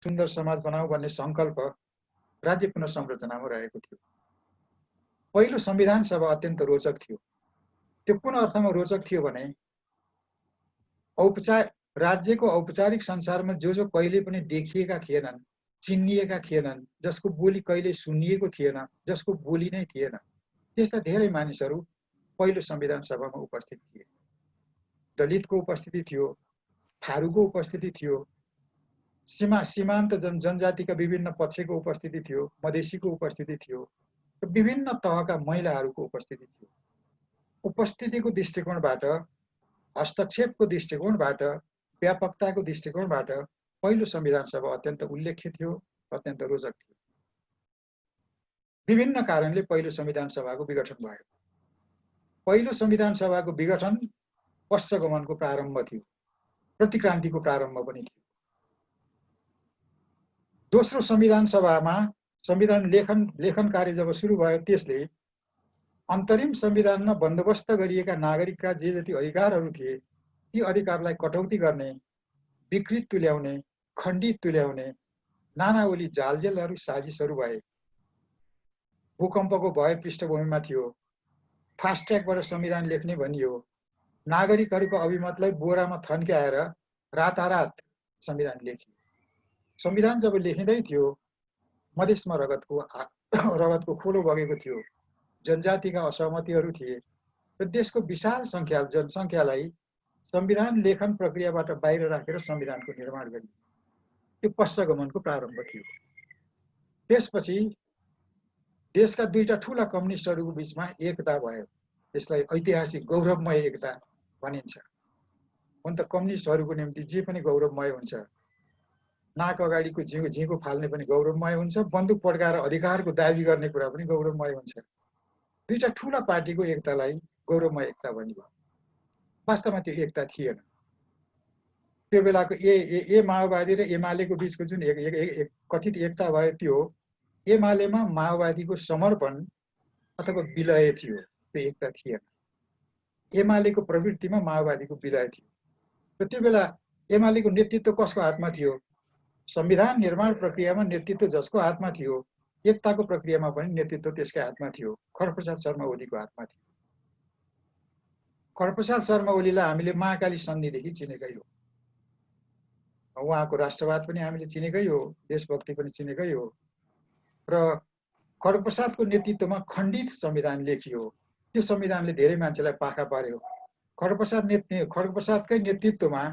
सुन्दर समाज बनाऊ भन्ने संकल्प राज्य पुनर्संरचनामा रहेको थियो। पहिलो संविधान सभा अत्यन्त रोचक थियो। त्यो कुन अर्थमा रोचक थियो भने राज्यको औपचारिक संसारमा जो कहिले पनि देखिएका थिएनन्, चिनिएका थिएनन्, जसको बोली कहिले सुनिएको थिएन, जसको बोली नै थिएन, त्यस्ता धेरै मानिसहरू पहिलो संविधान सभामा उपस्थित थिए। दलितको उपस्थिति थियो, थारूको उपस्थिति थियो, सीमान्त जनजातिका विभिन्न पक्षको उपस्थिति थियो, मधेसीको उपस्थिति थियो, र विभिन्न तहका महिलाहरूको उपस्थिति थियो। उपस्थितिको दृष्टिकोणबाट, हस्तक्षेपको दृष्टिकोणबाट, व्यापकताको दृष्टिकोणबाट पहिलो संविधान सभा अत्यन्त उल्लेख्य थियो, अत्यन्त रोचक थियो। विभिन्न कारणले पहिलो संविधान सभाको विघटन भयो। पहिलो संविधान सभाको विघटन पश्चगमनको प्रारम्भ थियो, प्रतिक्रान्तिको प्रारम्भ पनि थियो। दोस्रो संविधान सभामा संविधान लेखन कार्य जब सुरु भयो, त्यसले अन्तरिम संविधानमा बन्दोबस्त गरिएका नागरिकका जे जति अधिकारहरू थिए, ती अधिकारलाई कटौती गर्ने, विकृत तुल्याउने, खण्डित तुल्याउने नानावली जालजेलहरू, साजिसहरू भए। भूकम्पको भय पृष्ठभूमिमा थियो। फास्ट ट्र्याकबाट संविधान लेख्ने भनियो। नागरिकहरूको अभिमतलाई बोरामा थन्क्याएर रातारात संविधान लेखियो। संविधान जब लेखिँदै थियो, मधेसमा रगतको खोलो बगेको थियो, जनजातिका असहमतिहरू थिए र देशको विशाल जनसङ्ख्यालाई संविधान लेखन प्रक्रियाबाट बाहिर राखेर संविधानको निर्माण गरियो। त्यो पश्चगमनको प्रारम्भ थियो। त्यसपछि देशका दुईटा ठूला कम्युनिस्टहरूको बीचमा एकता भयो। त्यसलाई ऐतिहासिक गौरवमय एकता भनिन्छ। हुन त कम्युनिस्टहरूको निम्ति जे पनि गौरवमय हुन्छ। नाक अगाडिको झिँगो फाल्ने पनि गौरवमय हुन्छ, बन्दुक पड्काएर अधिकारको दाबी गर्ने कुरा पनि गौरवमय हुन्छ। दुईटा ठूला पार्टीको एकतालाई गौरवमय एकता भनियो। वास्तवमा त्यो एकता थिएन। त्यो बेलाको ए माओवादी र एमालेको बीचको जुन कथित एकता भयो, त्यो एमालेमा माओवादीको समर्पण अथवा विलय थियो, त्यो एकता थिएन। एमालेको प्रवृत्तिमा माओवादीको विलय थियो। र त्यो बेला एमालेको नेतृत्व कसको हातमा थियो? संविधान निर्माण प्रक्रियामा नेतृत्व जसको हातमा थियो, एकताको प्रक्रियामा पनि नेतृत्व त्यसकै हातमा थियो, खड्गप्रसाद शर्मा ओलीको हातमा थियो। खड्गप्रसाद शर्मा ओलीलाई हामीले महाकाली सन्धिदेखि चिनेकै हो। उहाँको राष्ट्रवाद पनि हामीले चिनेकै हो, देशभक्ति पनि चिनेकै हो। र खड्गप्रसादको नेतृत्वमा खण्डित संविधान लेखियो। त्यो संविधानले धेरै मान्छेलाई पाखा पार्यो। खड्गप्रसादकै नेतृत्वमा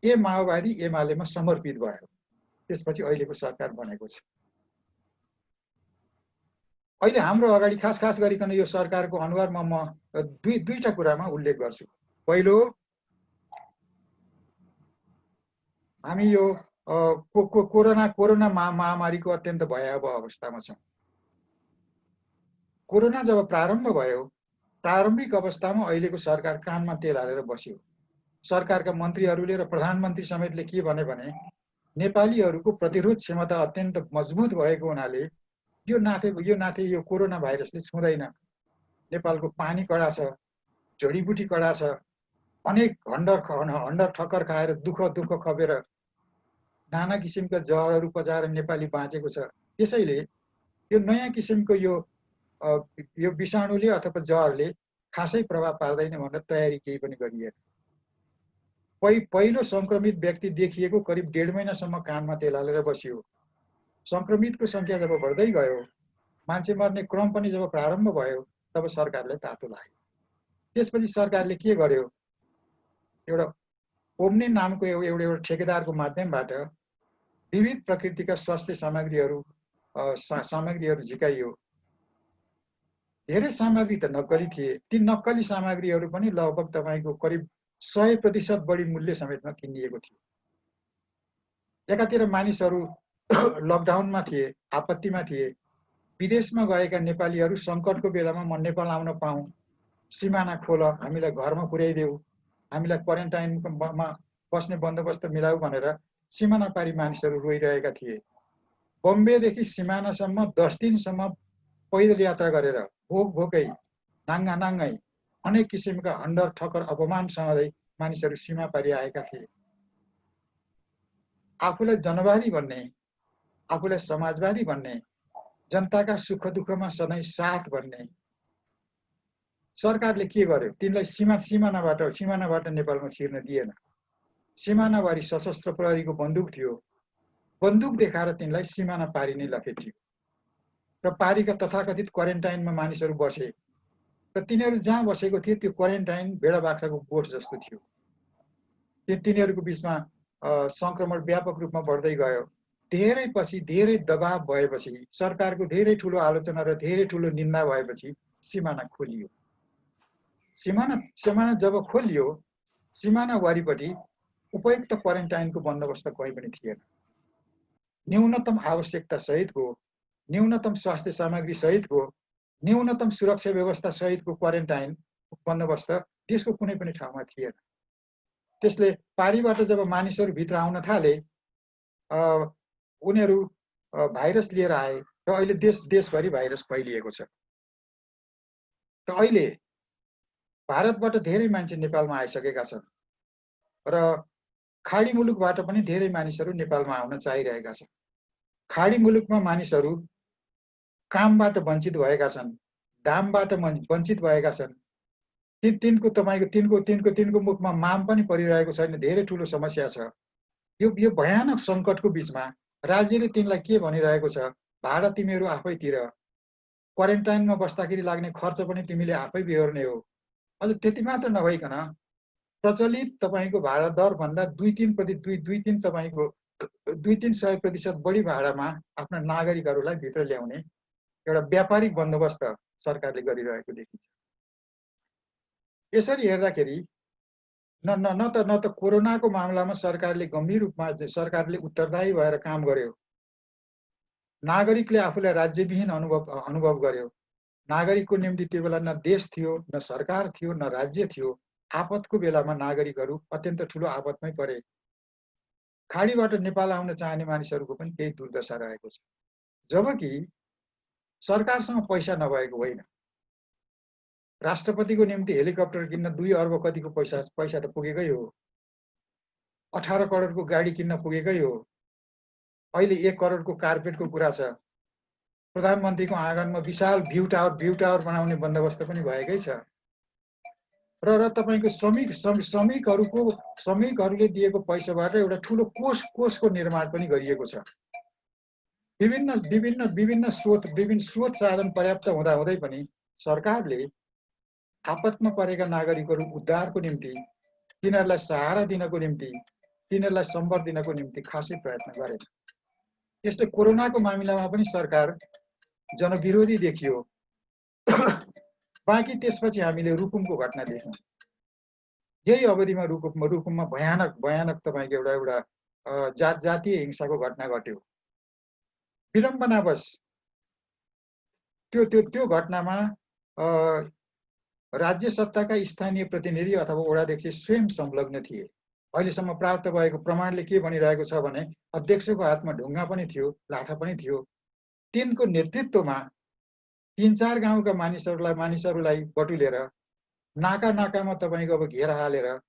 माओवादी एमालेमा समर्पित भयो। त्यसपछि अहिलेको सरकार बनेको छ। अहिले हाम्रो अगाडि खास गरिकन यो सरकारको अनुहारमा म दुईटा कुरामा उल्लेख गर्छु। पहिलो, हामी यो कोरोना महामारीको अत्यन्त भयावह अवस्थामा छौँ। कोरोना जब प्रारम्भ भयो, प्रारम्भिक अवस्थामा अहिलेको सरकार कानमा तेल हालेर बस्यो। सरकारका मन्त्रीहरूले र प्रधानमन्त्री समेतले के भने नेपालीहरूको प्रतिरोध क्षमता अत्यन्त मजबुत भएको हुनाले यो कोरोना भाइरसले छुँदैन। नेपालको पानी कडा छ, जडीबुटी कडा छ, अनेक हन्डर ठक्कर खाएर दुःख खपेर नाना किसिमका जहरहरू पचाएर नेपाली बाँचेको छ। त्यसैले यो नयाँ किसिमको यो विषाणुले अथवा जहरले खासै प्रभाव पार्दैन भनेर तयारी केही पनि गरिएन। पहिलो संक्रमित व्यक्ति देखिएको करिब 1.5 महिनासम्म कानमा तेल हालेर बसियो। संक्रमितको संख्या जब बढ्दै गयो, मान्छे मर्ने क्रम पनि जब प्रारम्भ भयो, तब सरकारले तातो लाग्यो। त्यसपछि सरकारले के गर्यो? एउटा ओम्नी नामको एउटा ठेकेदारको माध्यमबाट विविध प्रकृतिका स्वास्थ्य सामग्रीहरू झिकाइयो। धेरै सामग्री त नक्कली थिए। ती नक्कली सामग्रीहरू पनि लगभग तपाईको करिब 100% बढी मूल्य समेतमा किनिएको थियो। एकातिर मानिसहरू लकडाउनमा थिए, आपत्तिमा थिए। विदेशमा गएका नेपालीहरू संकटको बेलामा म नेपाल आउन पाऊँ, सिमाना खोल, हामीलाई घरमा पुर्याइदेऊ, हामीलाई क्वारेन्टाइनमा बस्ने बन्दोबस्त मिलाऊ भनेर सिमाना पारी मानिसहरू रोइरहेका थिए। बम्बेदेखि सिमानासम्म 10 दिनसम्म पैदल यात्रा गरेर भोकै नाङ्गानाङ्गै अनेक किसिमका हन्डर ठक्कर अपमान सहँदै मानिसहरू सीमा पारी आएका थिए। आफूलाई जनवादी भन्ने, आफूलाई समाजवादी भन्ने, जनताका सुख दुःखमा सधैँ साथ भन्ने सरकारले के गर्यो? तिनलाई सिमानाबाट नेपालमा छिर्न दिएन। सिमानाभरि सशस्त्र प्रहरीको बन्दुक थियो। बन्दुक देखाएर तिनलाई सिमाना पारी नै लखेटियो र पारीका तथाकथित क्वारेन्टाइनमा मानिसहरू बसे र तिनीहरू जहाँ बसेको थियो त्यो क्वारेन्टाइन भेडा बाख्राको गोठ जस्तो थियो। तिनीहरूको बिचमा संक्रमण व्यापक रूपमा बढ्दै गयो। धेरै पछि धेरै दबाव भएपछि सरकारको धेरै ठुलो आलोचना र धेरै ठुलो निन्दा भएपछि सिमाना खोलियो। सिमाना जब खोलियो, सिमाना वरिपरि उपयुक्त क्वारेन्टाइनको बन्दोबस्त कहीँ पनि थिएन। न्यूनतम आवश्यकता सहितको, न्यूनतम स्वास्थ्य सामग्री सहितको, न्यूनतम सुरक्षा व्यवस्था सहितको क्वारेन्टाइन बन्दोबस्त देशको कुनै पनि ठाउँमा थिएन। त्यसले पारीबाट जब मानिसहरू भित्र आउन थाले, उनीहरू भाइरस लिएर आए र अहिले देशभरि भाइरस फैलिएको छ। र अहिले भारतबाट धेरै मान्छे नेपालमा आइसकेका छन् र खाडी मुलुकबाट पनि धेरै मानिसहरू नेपालमा आउन चाहिरहेका छन्। खाडी मुलुकमा मानिसहरू कामबाट वञ्चित भएका छन्, दामबाट वञ्चित भएका छन्। तिनको मुखमा माम पनि परिरहेको छैन। धेरै ठुलो समस्या छ। यो भयानक सङ्कटको बीचमा राज्यले तिनलाई के भनिरहेको छ? भाडा तिमीहरू आफै तिर, क्वारेन्टाइनमा बस्दाखेरि लाग्ने खर्च पनि तिमीले आफै बेहोर्ने हो। अझ त्यति मात्र नभइकन प्रचलित तपाईँको भाडा दर भन्दा 2-3% बढी भाडामा आफ्ना नागरिकहरूलाई भित्र ल्याउने एउटा व्यापारिक बन्दोबस्त सरकारले गरिरहेको देखिन्छ। यसरी हेर्दाखेरि न त कोरोनाको मामलामा सरकारले गम्भीर रूपमा सरकारले उत्तरदायी भएर काम गर्यो। नागरिकले आफूलाई राज्यविहीन अनुभव गर्यो। नागरिकको निम्ति त्यो बेला न देश थियो, न सरकार थियो, न राज्य थियो। आपतको बेलामा नागरिकहरू अत्यन्त ठुलो आपतमै परे। खाडीबाट नेपाल आउन चाहने मानिसहरूको पनि त्यही दुर्दशा रहेको छ। जबकि सरकारसँग पैसा नभएको होइन। राष्ट्रपतिको निम्ति हेलिकप्टर किन्न 2 अर्ब कतिको पैसा त पुगेकै हो। 18 करोडको गाडी किन्न पुगेकै हो। अहिले 1 करोडको कार्पेटको कुरा छ। प्रधानमन्त्रीको आँगनमा विशाल भ्यू टावर बनाउने बन्दोबस्त पनि भएकै छ। र तपाईँको श्रमिकहरूले दिएको पैसाबाट एउटा ठुलो कोषको निर्माण पनि गरिएको छ। विभिन्न स्रोत साधन पर्याप्त हुँदै पनि सरकारले आपतमा परेका नागरिकहरू उद्धारको निम्ति, तिनीहरूलाई सहारा दिनको निम्ति, तिनीहरूलाई सम्बर्ध दिनको निम्ति खासै प्रयत्न गरेन। त्यसले कोरोनाको मामिलामा पनि सरकार जनविरोधी देखियो। बाँकी त्यसपछि हामीले रुकुमको घटना देख्यौँ। यही अवधिमा रुकुममा भयानक तपाईँको एउटा जातीय हिंसाको घटना घट्यो। विडम्बनावश त्यो घटनामा राज्य सत्ताका स्थानीय प्रतिनिधि अथवा वडाध्यक्ष स्वयं संलग्न थिए। अहिलेसम्म प्राप्त भएको प्रमाणले के भनिरहेको छ भने अध्यक्षको हातमा ढुङ्गा पनि थियो, लाठा पनि थियो। तिनको नेतृत्वमा 3-4 गाउँका मानिसहरूलाई बटुलेर नाकामा तपाईँको अब घेरा हालेर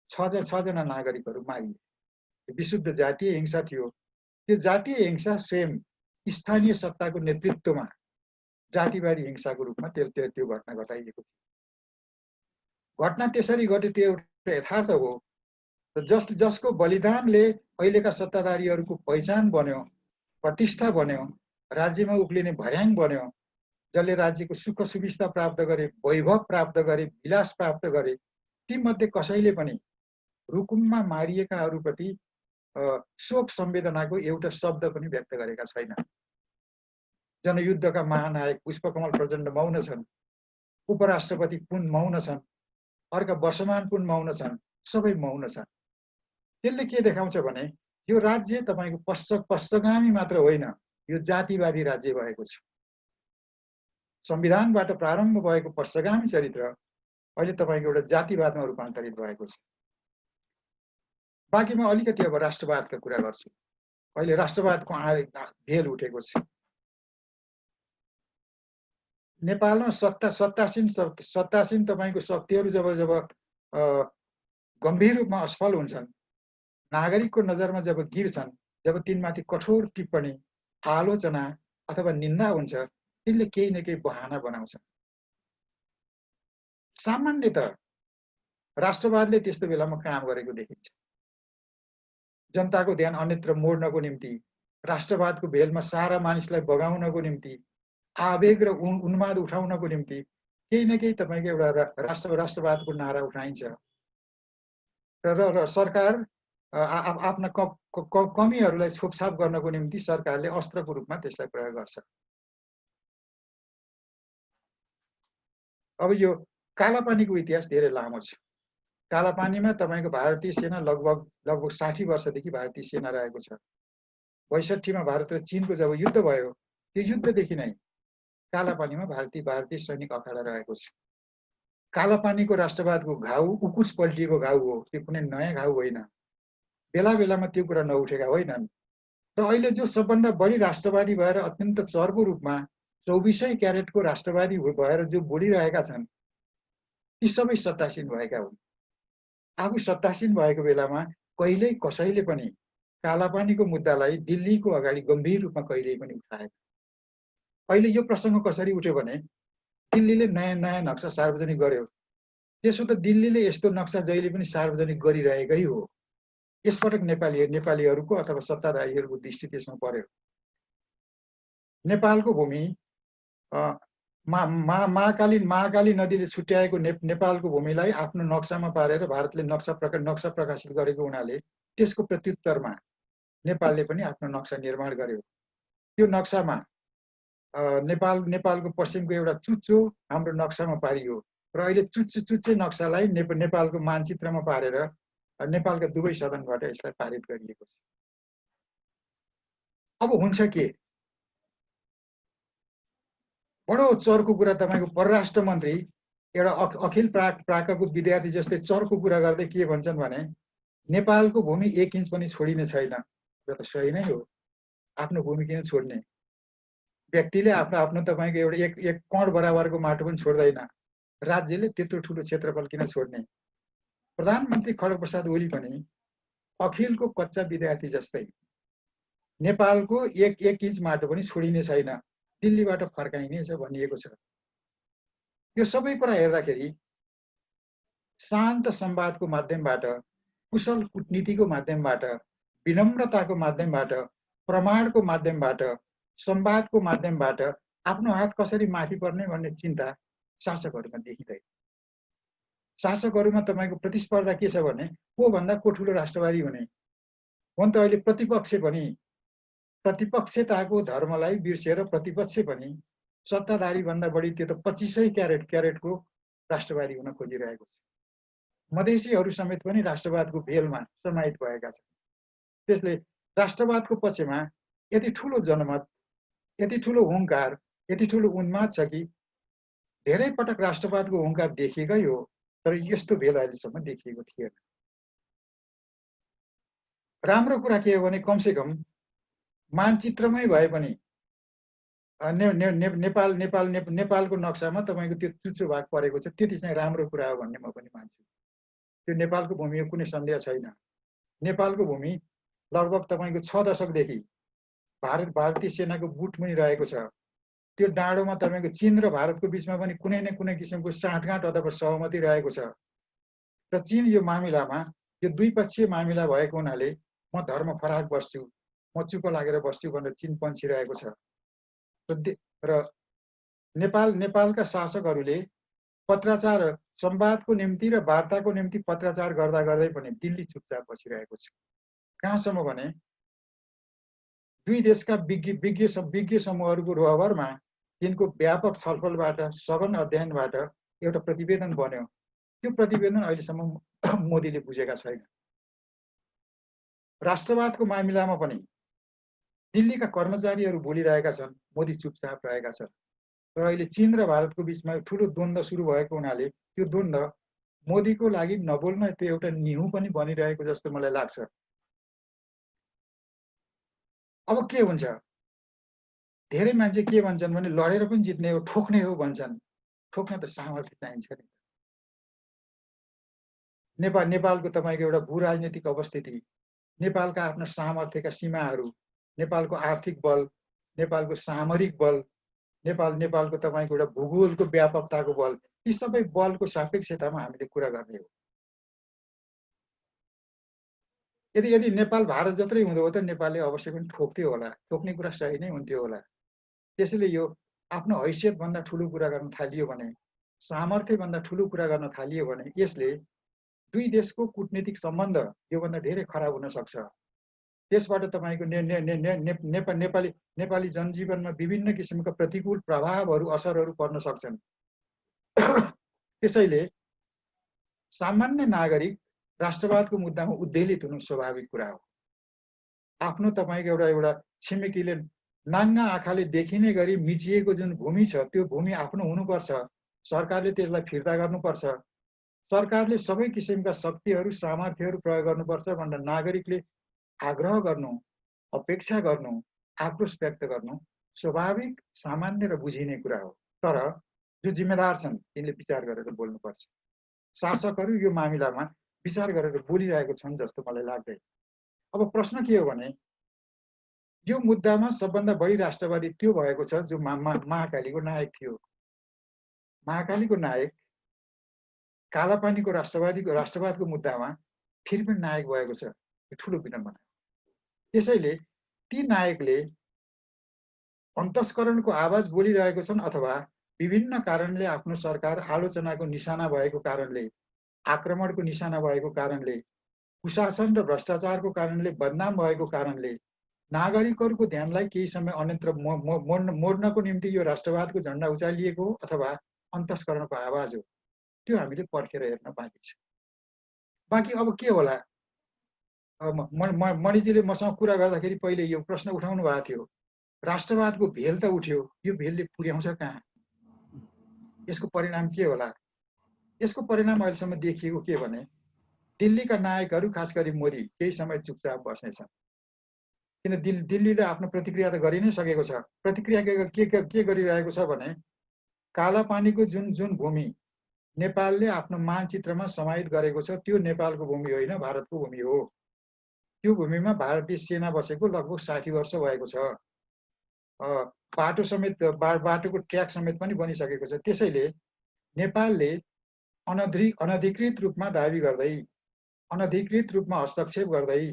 6 जना नागरिकहरू मारिए। विशुद्ध जातीय हिंसा थियो। त्यो जातीय हिंसा स्वयं स्थानीय सत्ताको नेतृत्वमा जातिवादी हिंसाको रूपमा त्यो घटना घटाइएको थियो। घटना त्यसरी घट्यो, त्यो एउटा यथार्थ हो। जसको बलिदानले अहिलेका सत्ताधारीहरूको पहिचान बन्यो, प्रतिष्ठा बन्यो, राज्यमा उक्लिने भर्याङ बन्यो, जसले राज्यको सुख सुविस्ता प्राप्त गरे, वैभव प्राप्त गरे, विलास प्राप्त गरे, ती मध्ये कसैले पनि रुकुममा मारिएकाहरूप्रति शोक संवेदनाको एउटा शब्द पनि व्यक्त गरेका छैन। जनयुद्धका महानायक पुष्पकमल प्रचण्ड मौन छन्, उपराष्ट्रपति पुन मौन छन्, अर्का वर्षमान पुन मौन छन्, सबै मौन छन्। त्यसले के देखाउँछ भने यो राज्य तपाईँको पश्चगामी मात्र होइन, यो जातिवादी राज्य भएको छ। संविधानबाट प्रारम्भ भएको पश्चगामी चरित्र अहिले तपाईँको एउटा जातिवादमा रूपान्तरित भएको छ। बाँकी म अलिकति अब राष्ट्रवादका कुरा गर्छु। अहिले राष्ट्रवादको भेल उठेको छ। नेपालमा सत्तासीन तपाईँको शक्तिहरू जब गम्भीर रूपमा असफल हुन्छन्, नागरिकको नजरमा जब गिर्छन्, जब तिनमाथि कठोर टिप्पणी, आलोचना अथवा निन्दा हुन्छ, तिनले केही न केही बहाना बनाउँछ। सामान्यतः राष्ट्रवादले त्यस्तो बेलामा काम गरेको देखिन्छ। जनताको ध्यान अन्यत्र मोड्नको निम्ति, राष्ट्रवादको भेलमा सारा मानिसलाई बगाउनको निम्ति, आवेग र उन्माद उठाउनको निम्ति केही न केही तपाईँको एउटा राष्ट्रवादको नारा उठाइन्छ र सरकार आफ्ना कमीहरूलाई छोपछाप गर्नको निम्ति सरकारले अस्त्रको रूपमा त्यसलाई प्रयोग गर्छ। अब यो कालापानीको इतिहास धेरै लामो छ। कालापानीमा तपाईँको भारतीय सेना लगभग 60 वर्षदेखि भारतीय सेना रहेको छ। 62 मा भारत र चीनको जब युद्ध भयो, त्यो युद्धदेखि नै कालापानीमा भारतीय सैनिक अखाडा रहेको छ। कालापानीको राष्ट्रवादको घाउ उकुस पल्टिएको घाउ हो, त्यो कुनै नयाँ घाउ होइन। बेला बेलामा त्यो कुरा नउठेका होइनन् र अहिले जो सबभन्दा बढी राष्ट्रवादी भएर अत्यन्त चर्को रूपमा 24 क्यारेटको राष्ट्रवादी भएर जो बोलिरहेका छन्, ती सबै सत्तासीन भएका हुन्। आफू सत्तासीन भएको बेलामा कहिल्यै कसैले पनि कालापानीको मुद्दालाई दिल्लीको अगाडि गम्भीर रूपमा कहिल्यै पनि उठाएन। अहिले यो प्रसङ्ग कसरी उठ्यो भने दिल्लीले नयाँ नक्सा सार्वजनिक गर्यो। त्यसो त दिल्लीले यस्तो नक्सा जहिले पनि सार्वजनिक गरिरहेकै हो। यसपटक नेपालीहरूको अथवा सत्ताधारीहरूको दृष्टि त्यसमा पर्यो। नेपालको भूमि महाकाली नदीले छुट्याएको नेपालको भूमिलाई आफ्नो नक्सामा पारेर भारतले नक्सा प्रकाशित गरेको हुनाले त्यसको प्रत्युत्तरमा नेपालले पनि आफ्नो नक्सा निर्माण गर्यो। त्यो नक्सामा नेपालको पश्चिमको एउटा चुच्चो हाम्रो नक्सामा पारियो र अहिले चुच्चे नक्सालाई नेपालको मानचित्रमा पारेर नेपालका दुवै सदनबाट यसलाई पारित गरिएको छ। अब हुन्छ के? बडो चर्को कुरा तपाईँको परराष्ट्र मन्त्री एउटा अखिल प्राकको विद्यार्थी जस्तै चर्को कुरा गर्दै के भन्छन् भने नेपालको भूमि 1 इन्च पनि छोडिने छैन। यो त सही नै हो। आफ्नो भूमि किन छोड्ने? व्यक्तिले आफ्नो तपाईँको एउटा एक कण बराबरको माटो पनि छोड्दैन। राज्यले त्यत्रो ठुलो क्षेत्रफल किन छोड्ने? प्रधानमन्त्री खड्गप्रसाद ओली पनि अखिलको कच्चा विद्यार्थी जस्तै नेपालको एक इन्च माटो पनि छोडिने छैन, दिल्लीबाट फर्काइनेछ भनिएको छ। यो सबै कुरा हेर्दाखेरि शान्त संवादको माध्यमबाट, कुशल कूटनीतिको माध्यमबाट, विनम्रताको माध्यमबाट, प्रमाणको माध्यमबाट, संवादको माध्यमबाट आफ्नो हात कसरी माथि पर्ने भन्ने चिन्ता शासकहरूमा देखिँदैन। शासकहरूमा तपाईँको प्रतिस्पर्धा के छ भने को भन्दा को ठुलो राष्ट्रवादी हुने। हुन त अहिले प्रतिपक्ष पनि प्रतिपक्षताको धर्मलाई बिर्सेर प्रतिपक्ष पनि सत्ताधारी भन्दा बढी त्यो त 25 क्यारेटको राष्ट्रवादी हुन खोजिरहेको छ। मधेसीहरू समेत पनि राष्ट्रवादको भेलमा समाहित भएका छन्। त्यसले राष्ट्रवादको पक्षमा यति ठुलो जनमत, यति ठुलो हुङ्कार, यति ठुलो उन्माद छ कि धेरै पटक राष्ट्रवादको हुङ्कार देखिएकै हो, तर यस्तो भेल अहिलेसम्म देखिएको थिएन। राम्रो कुरा के हो भने कमसेकम मानचित्रमै भए पनि नेपालको नक्सामा तपाईँको त्यो चुच्चो भाग परेको छ, त्यति चाहिँ राम्रो कुरा हो भन्ने म पनि मान्छु। त्यो नेपालको भूमिको कुनै सन्देह छैन। नेपालको भूमि लगभग तपाईँको 6 दशकदेखि भारतीय सेनाको बुट मुनि रहेको छ। त्यो डाँडोमा तपाईँको चीन र भारतको बिचमा पनि कुनै न कुनै किसिमको साँठगाँठ अथवा सहमति रहेको छ र चीन यो मामिलामा, यो द्विपक्षीय मामिला भएको हुनाले म धर्म फराक बस्छु, म चुप लागेर बस्छु भनेर चीन पन्छिरहेको छ। र नेपालका शासकहरूले पत्राचार संवादको निम्ति र वार्ताको निम्ति पत्राचार गर्दा गर्दै पनि दिल्ली चुपचाप बसिरहेको छ। कहाँसम्म भने दुई देशका विज्ञ समूहहरूको रोहबरमा तिनको व्यापक छलफलबाट, सघन अध्ययनबाट एउटा प्रतिवेदन बन्यो। त्यो प्रतिवेदन अहिलेसम्म मोदीले बुझेका छैन। राष्ट्रवादको मामिलामा पनि दिल्लीका कर्मचारीहरू बोलिरहेका छन्, मोदी चुपचाप रहेका छन् र अहिले चीन र भारतको बिचमा ठुलो द्वन्द्व सुरु भएको हुनाले त्यो द्वन्द्व मोदीको लागि नबोल्न त्यो एउटा निहु पनि बनिरहेको जस्तो मलाई लाग्छ। अब के हुन्छ? धेरै मान्छे के भन्छन् भने लडेर पनि जित्ने हो, ठोक्ने हो भन्छन्। ठोक्न त सामर्थ्य चाहिन्छ नि। नेपालको तपाईँको एउटा भू राजनीतिक अवस्थिति, नेपालका आफ्ना सामर्थ्यका सीमाहरू, नेपालको आर्थिक बल, नेपालको सामरिक बल, नेपालको तपाईँको एउटा भूगोलको व्यापकताको बल, यी सबै बलको सापेक्षतामा हामीले कुरा गर्ने हो। यदि नेपाल भारत जत्रै हुँदो हो त नेपालले अवश्य पनि ठोक्थ्यो होला, ठोक्ने कुरा सही नै हुन्थ्यो होला। त्यसैले यो आफ्नो हैसियतभन्दा ठुलो कुरा गर्न थालियो भने, सामर्थ्यभन्दा ठुलो कुरा गर्न थालियो भने यसले दुई देशको कूटनीतिक सम्बन्ध योभन्दा धेरै खराब हुन सक्छ। त्यसबाट तपाईँको नेपाली जनजीवनमा विभिन्न किसिमका प्रतिकूल प्रभावहरू, असरहरू पर्न सक्छन्। त्यसैले सामान्य नागरिक राष्ट्रवादको मुद्दामा उद्वेलित हुनु स्वाभाविक कुरा हो। आफ्नो तपाईँको एउटा छिमेकीले नाङ्गा आँखाले देखिने गरी मिचिएको जुन भूमि छ त्यो भूमि आफ्नो हुनुपर्छ, सरकारले त्यसलाई फिर्ता गर्नुपर्छ, सरकारले सबै किसिमका शक्तिहरू, सामर्थ्यहरू प्रयोग गर्नुपर्छ भनेर नागरिकले आग्रह गर्नु, अपेक्षा गर्नु, आक्रोश व्यक्त गर्नु स्वाभाविक, सामान्य र बुझिने कुरा हो। तर जो जिम्मेदार छन् तिनले विचार गरेर बोल्नुपर्छ। शासकहरू यो मामिलामा विचार गरेर बोलिरहेको छन् जस्तो मलाई लाग्दैन। अब प्रश्न के हो भने यो मुद्दामा सबभन्दा बढी राष्ट्रवादी त्यो भएको छ जो महाकालीको नायक थियो। महाकालीको नायक कालापानीको राष्ट्रवादको मुद्दामा फेरि पनि नायक भएको छ। यो ठुलो विडम्बना। त्यसैले ती नायकले अन्तस्करणको आवाज बोलिरहेको छन् अथवा विभिन्न कारणले आफ्नो सरकार आलोचनाको निशाना भएको कारणले, आक्रमणको निशाना भएको कारणले, कुशासन र भ्रष्टाचारको कारणले बदनाम भएको कारणले नागरिकहरूको ध्यानलाई केही समय अन्यत्र मोड्नको निम्ति यो राष्ट्रवादको झण्डा उचालिएको हो अथवा अन्तस्करणको आवाज हो। त्यो हामीले पर्खेर हेर्न बाँकी छ। बाँकी अब के होला, मणिजीले मसँग कुरा गर्दाखेरि पहिले यो प्रश्न उठाउनु भएको थियो, राष्ट्रवादको भेल त उठ्यो, यो भेलले पुर्याउँछ कहाँ, यसको परिणाम के होला? यसको परिणाम अहिलेसम्म देखिएको के भने दिल्लीका नायकहरू खास गरी मोदी केही समय चुपचाप बस्नेछन्। किन दिल्लीले आफ्नो प्रतिक्रिया त गरि नै सकेको छ। प्रतिक्रिया के गरिरहेको छ भने कालापानीको जुन भूमि नेपालले आफ्नो मानचित्रमा समाहित गरेको छ त्यो नेपालको भूमि होइन, भारतको भूमि हो। त्यो भूमिमा भारतीय सेना बसेको लगभग 60 वर्ष भएको छ। बाटो समेत, बाटोको ट्र्याक समेत पनि बनिसकेको छ। त्यसैले नेपालले अनधिकृत रूपमा दाबी गर्दै, अनधिकृत रूपमा हस्तक्षेप गर्दै,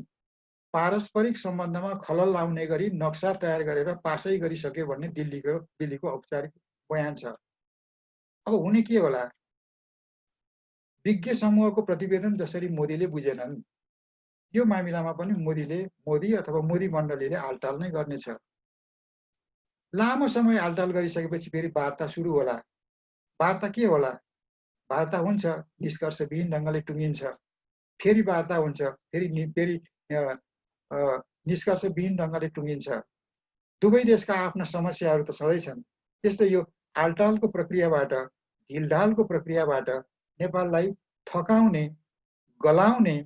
पारस्परिक सम्बन्धमा खलल लाउने गरी नक्सा तयार गरेर पासै गरिसक्यो भन्ने दिल्लीको औपचारिक बयान छ। अब हुने के होला? विज्ञ समूहको प्रतिवेदन जसरी मोदीले बुझेनन्, यो मामिलामा पनि मोदी अथवा मोदी मण्डलीले आलटाल नै गर्नेछ। लामो समय आलटाल गरिसकेपछि फेरि वार्ता सुरु होला। वार्ता के होला? वार्ता हुन्छ, निष्कर्षविहीन ढङ्गले टुङ्गिन्छ, फेरि वार्ता हुन्छ, फेरि निष्कर्षविहीन ढङ्गले टुङ्गिन्छ। दुवै देशका आफ्ना समस्याहरू त सधैँ छन्। त्यस्तै यो आलटालको प्रक्रियाबाट, ढिलढालको प्रक्रियाबाट नेपाललाई थकाउने, गलाउने,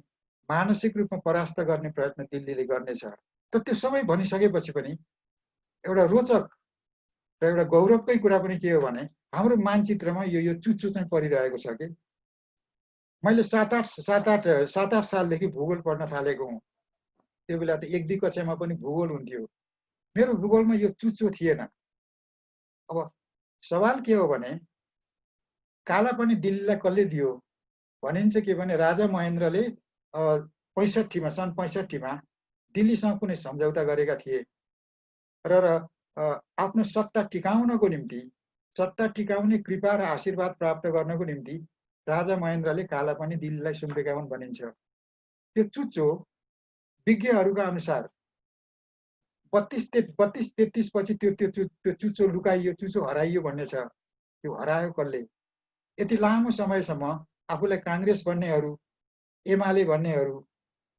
मानसिक रूपमा परास्त गर्ने प्रयत्न दिल्लीले गर्नेछ। त त्यो सबै भनिसकेपछि पनि एउटा रोचक र एउटा गौरवकै कुरा पनि के हो भने हाम्रो मानचित्रमा यो चुच्चो चाहिँ परिरहेको छ कि मैले 7-8 सालदेखि भूगोल पढ्न थालेको हुँ। त्यो बेला त 1-2 कक्षामा पनि भूगोल हुन्थ्यो। मेरो भूगोलमा यो चुच्चो थिएन। अब सवाल के हो भने कालापानी दिल्लीलाई कसले दियो? भनिन्छ के भने राजा महेन्द्रले 65 सन् 65 दिल्लीसँग कुनै सम्झौता गरेका थिए र आफ्नो सत्ता टिकाउनको निम्ति, सत्ता टिकाउने कृपा र आशीर्वाद प्राप्त गर्नको निम्ति राजा महेन्द्रले कालापानी दिल्लीलाई सुम्पेका हुन् भनिन्छ। त्यो चुच्चो विज्ञहरूका अनुसार 32-33 पछि त्यो चुच्चो लुकाइयो, चुच्चो हराइयो भन्ने छ। त्यो हरायो कसले? यति लामो समयसम्म आफूलाई काङ्ग्रेस भन्नेहरू, एमाले भन्नेहरू,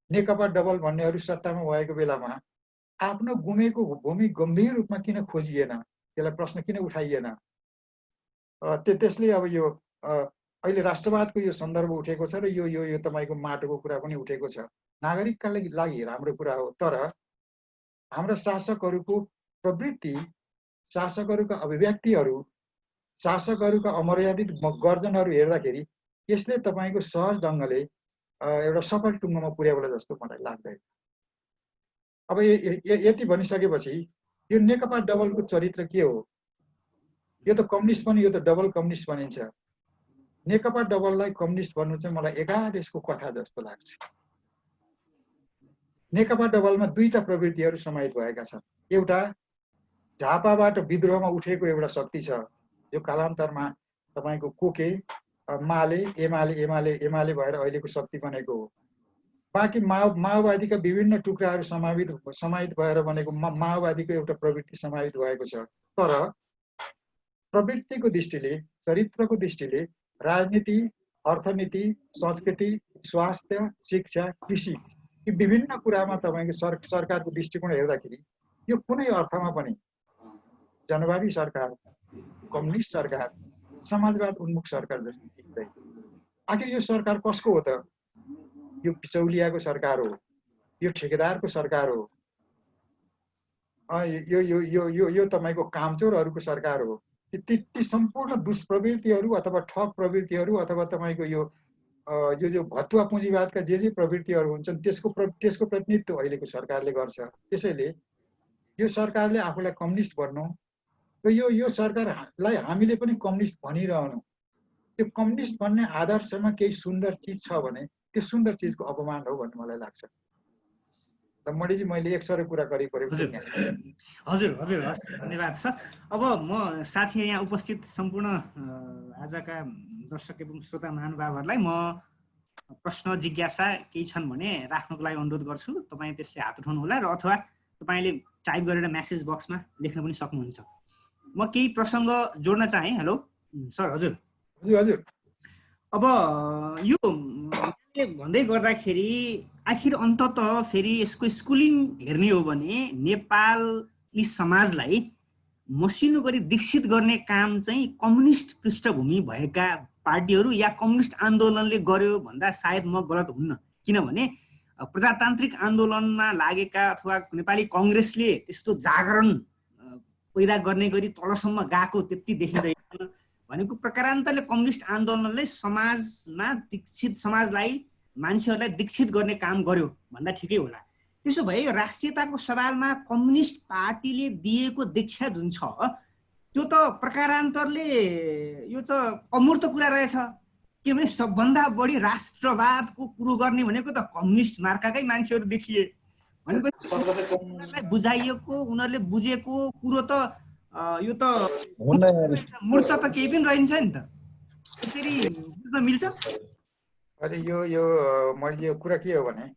नेकपा डबल भन्नेहरू सत्तामा भएको बेलामा आफ्नो गुमेको भूमि गम्भीर रूपमा किन खोजिएन? त्यसलाई प्रश्न किन उठाइएन? त्यसले अब यो अहिले राष्ट्रवादको यो सन्दर्भ उठेको छ र यो तपाईँको माटोको कुरा पनि उठेको छ। नागरिकका लागि राम्रो कुरा हो, तर हाम्रा शासकहरूको प्रवृत्ति, शासकहरूका अभिव्यक्तिहरू, शासकहरूका अमर्यादित गर्जनहरू हेर्दाखेरि यसले तपाईँको सहज ढङ्गले एउटा सफल टुङ्गोमा पुर्याउला जस्तो मलाई लाग्दैन। अब यति भनिसकेपछि यो नेकपा डबलको चरित्र के हो? यो त कम्युनिस्ट पनि, यो त डबल कम्युनिस्ट बनिन्छ। नेकपा डबललाई कम्युनिस्ट भन्नु चाहिँ मलाई एकादेशको कथा जस्तो लाग्छ। नेकपा डबलमा दुईटा प्रवृत्तिहरू समाहित भएका छन्। एउटा झापाबाट विद्रोहमा उठेको एउटा शक्ति छ, जो कालान्तरमा तपाईँको कोके, माले, एमाले भएर अहिलेको शक्ति बनेको हो। बाँकी माओवादीका विभिन्न टुक्राहरू समाहित भएर बनेको माओवादीको एउटा प्रवृत्ति समाहित भएको छ। तर प्रवृत्तिको दृष्टिले, चरित्रको दृष्टिले राजनीति, अर्थनीति, संस्कृति, स्वास्थ्य, शिक्षा, कृषि यी विभिन्न कुरामा तपाईँको सरकारको दृष्टिकोण हेर्दाखेरि यो कुनै अर्थमा पनि जनवादी सरकार, कम्युनिस्ट सरकार, समाजवाद उन्मुख सरकार जस्तो देखिँदैन। आखिर यो सरकार कसको हो त? यो बिचौलियाको सरकार हो, यो ठेकेदारको सरकार हो, यो यो यो यो यो तपाईँको कामचोरहरूको सरकार हो। ती सम्पूर्ण दुष्प्रवृत्तिहरू अथवा ठग प्रवृत्तिहरू अथवा तपाईँको यो जो भतुवा पुँजीवादका जे प्रवृत्तिहरू हुन्छन् त्यसको प्रतिनिधित्व अहिलेको सरकारले गर्छ। त्यसैले यो सरकारले आफूलाई कम्युनिस्ट भन्नु र यो सरकारलाई हामीले पनि कम्युनिस्ट भनिरहनु, त्यो कम्युनिस्ट भन्ने आदर्शमा केही सुन्दर चिज छ भने त्यो सुन्दर चिजको अपमान हो भन्ने मलाई लाग्छ। र मणिजी, मैले एक सरो कुरा गरेको हजुर धन्यवाद छ। अब म साथी यहाँ उपस्थित सम्पूर्ण आजका दर्शक एवं श्रोता महानुभावहरूलाई म प्रश्न जिज्ञासा केही छन् भने राख्नको लागि अनुरोध गर्छु। तपाईँ त्यसले हात उठाउनु होला र अथवा तपाईँले टाइप गरेर म्यासेज बक्समा लेख्न पनि सक्नुहुन्छ। म केही प्रसङ्ग जोड्न चाहेँ। Hello sir. हजुर हजुर। अब यो भन्दै गर्दाखेरि आखिर अन्तत फेरि यसको स्कुलिङ हेर्ने हो भने नेपाली समाजलाई मसिनो गरी दीक्षित गर्ने काम चाहिँ कम्युनिस्ट पृष्ठभूमि भएका पार्टीहरू या कम्युनिस्ट आन्दोलनले गर्यो भन्दा सायद म गलत हुन्न। किनभने प्रजातान्त्रिक आन्दोलनमा लागेका अथवा नेपाली कङ्ग्रेसले त्यस्तो जागरण पैदा गर्ने गरी तलसम्म गएको त्यति देखिँदैन। भनेको प्रकारान्तरले कम्युनिस्ट आन्दोलनले समाजमा दीक्षित, समाजलाई, मान्छेहरूलाई दीक्षित गर्ने काम गर्यो भन्दा ठिकै होला। त्यसो भए यो राष्ट्रियताको सवालमा कम्युनिस्ट पार्टीले दिएको दीक्षा जुन छ त्यो त प्रकारान्तरले यो त अमूर्त कुरा रहेछ। किनभने सबभन्दा बढी राष्ट्रवादको कुरो गर्ने भनेको त कम्युनिस्ट मार्काकै मान्छेहरू देखिए। भनेपछि उनीहरूलाई बुझाइएको, उनीहरूले बुझेको कुरो त यो त मूर्त त केही पनि रहन्छ नि त। त्यसरी बुझ्न मिल्छ? अरे यो मैले यो कुरा के हो भने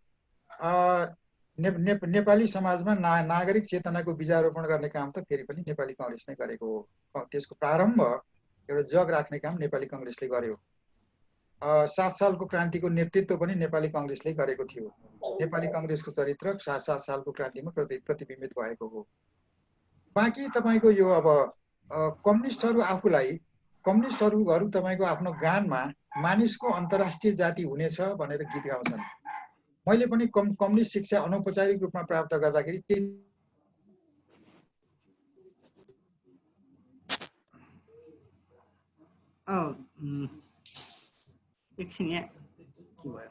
नेपाली समाजमा नागरिक चेतनाको बीजारोपण गर्ने काम त फेरि पनि नेपाली कङ्ग्रेस नै गरेको हो। त्यसको प्रारम्भ एउटा जग राख्ने काम नेपाली कङ्ग्रेसले गर्यो। 7 सालको क्रान्तिको नेतृत्व पनि नेपाली कङ्ग्रेसले गरेको थियो। नेपाली कङ्ग्रेसको चरित्र 7 सालको क्रान्तिमा प्रतिबिम्बित भएको हो। बाँकी तपाईँको यो अब कम्युनिस्टहरू तपाईँको आफ्नो गानमा मानिसको अन्तर्राष्ट्रिय जाति हुनेछ भनेर गीत गाउँछन्। मैले पनि कम्युनिस्ट शिक्षा अनौपचारिक रूपमा प्राप्त गर्दाखेरि एकछिन यहाँ के भयो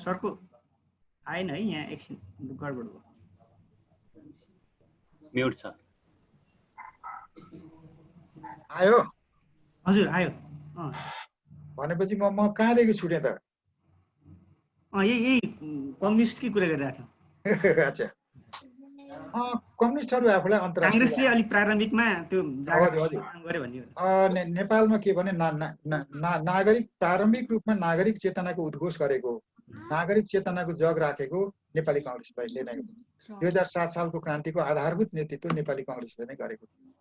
सरको आएन है, यहाँ एकछिन गडबड भयो। म्युट छ। आयो? हजुर आयो। भनेपछि म कहाँदेखि छुटेँ त? यही कम्युनिस्टकै कुरा गरिरहेको थियो। अच्छा, कम्युनिस्टहरू आफूलाई अन्तर्राष्ट्रिय काङ्ग्रेसले अलि प्रारम्भिकमा त्यो गरे भन्ने नेपालमा के भने नागरिक प्रारम्भिक रूपमा नागरिक चेतनाको उद्घोष गरेको, नागरिक चेतनाको जग राखेको नेपाली कङ्ग्रेसले नै 2007 सालको क्रान्तिको आधारभूत नेतृत्व नेपाली कङ्ग्रेसले नै गरेको थियो।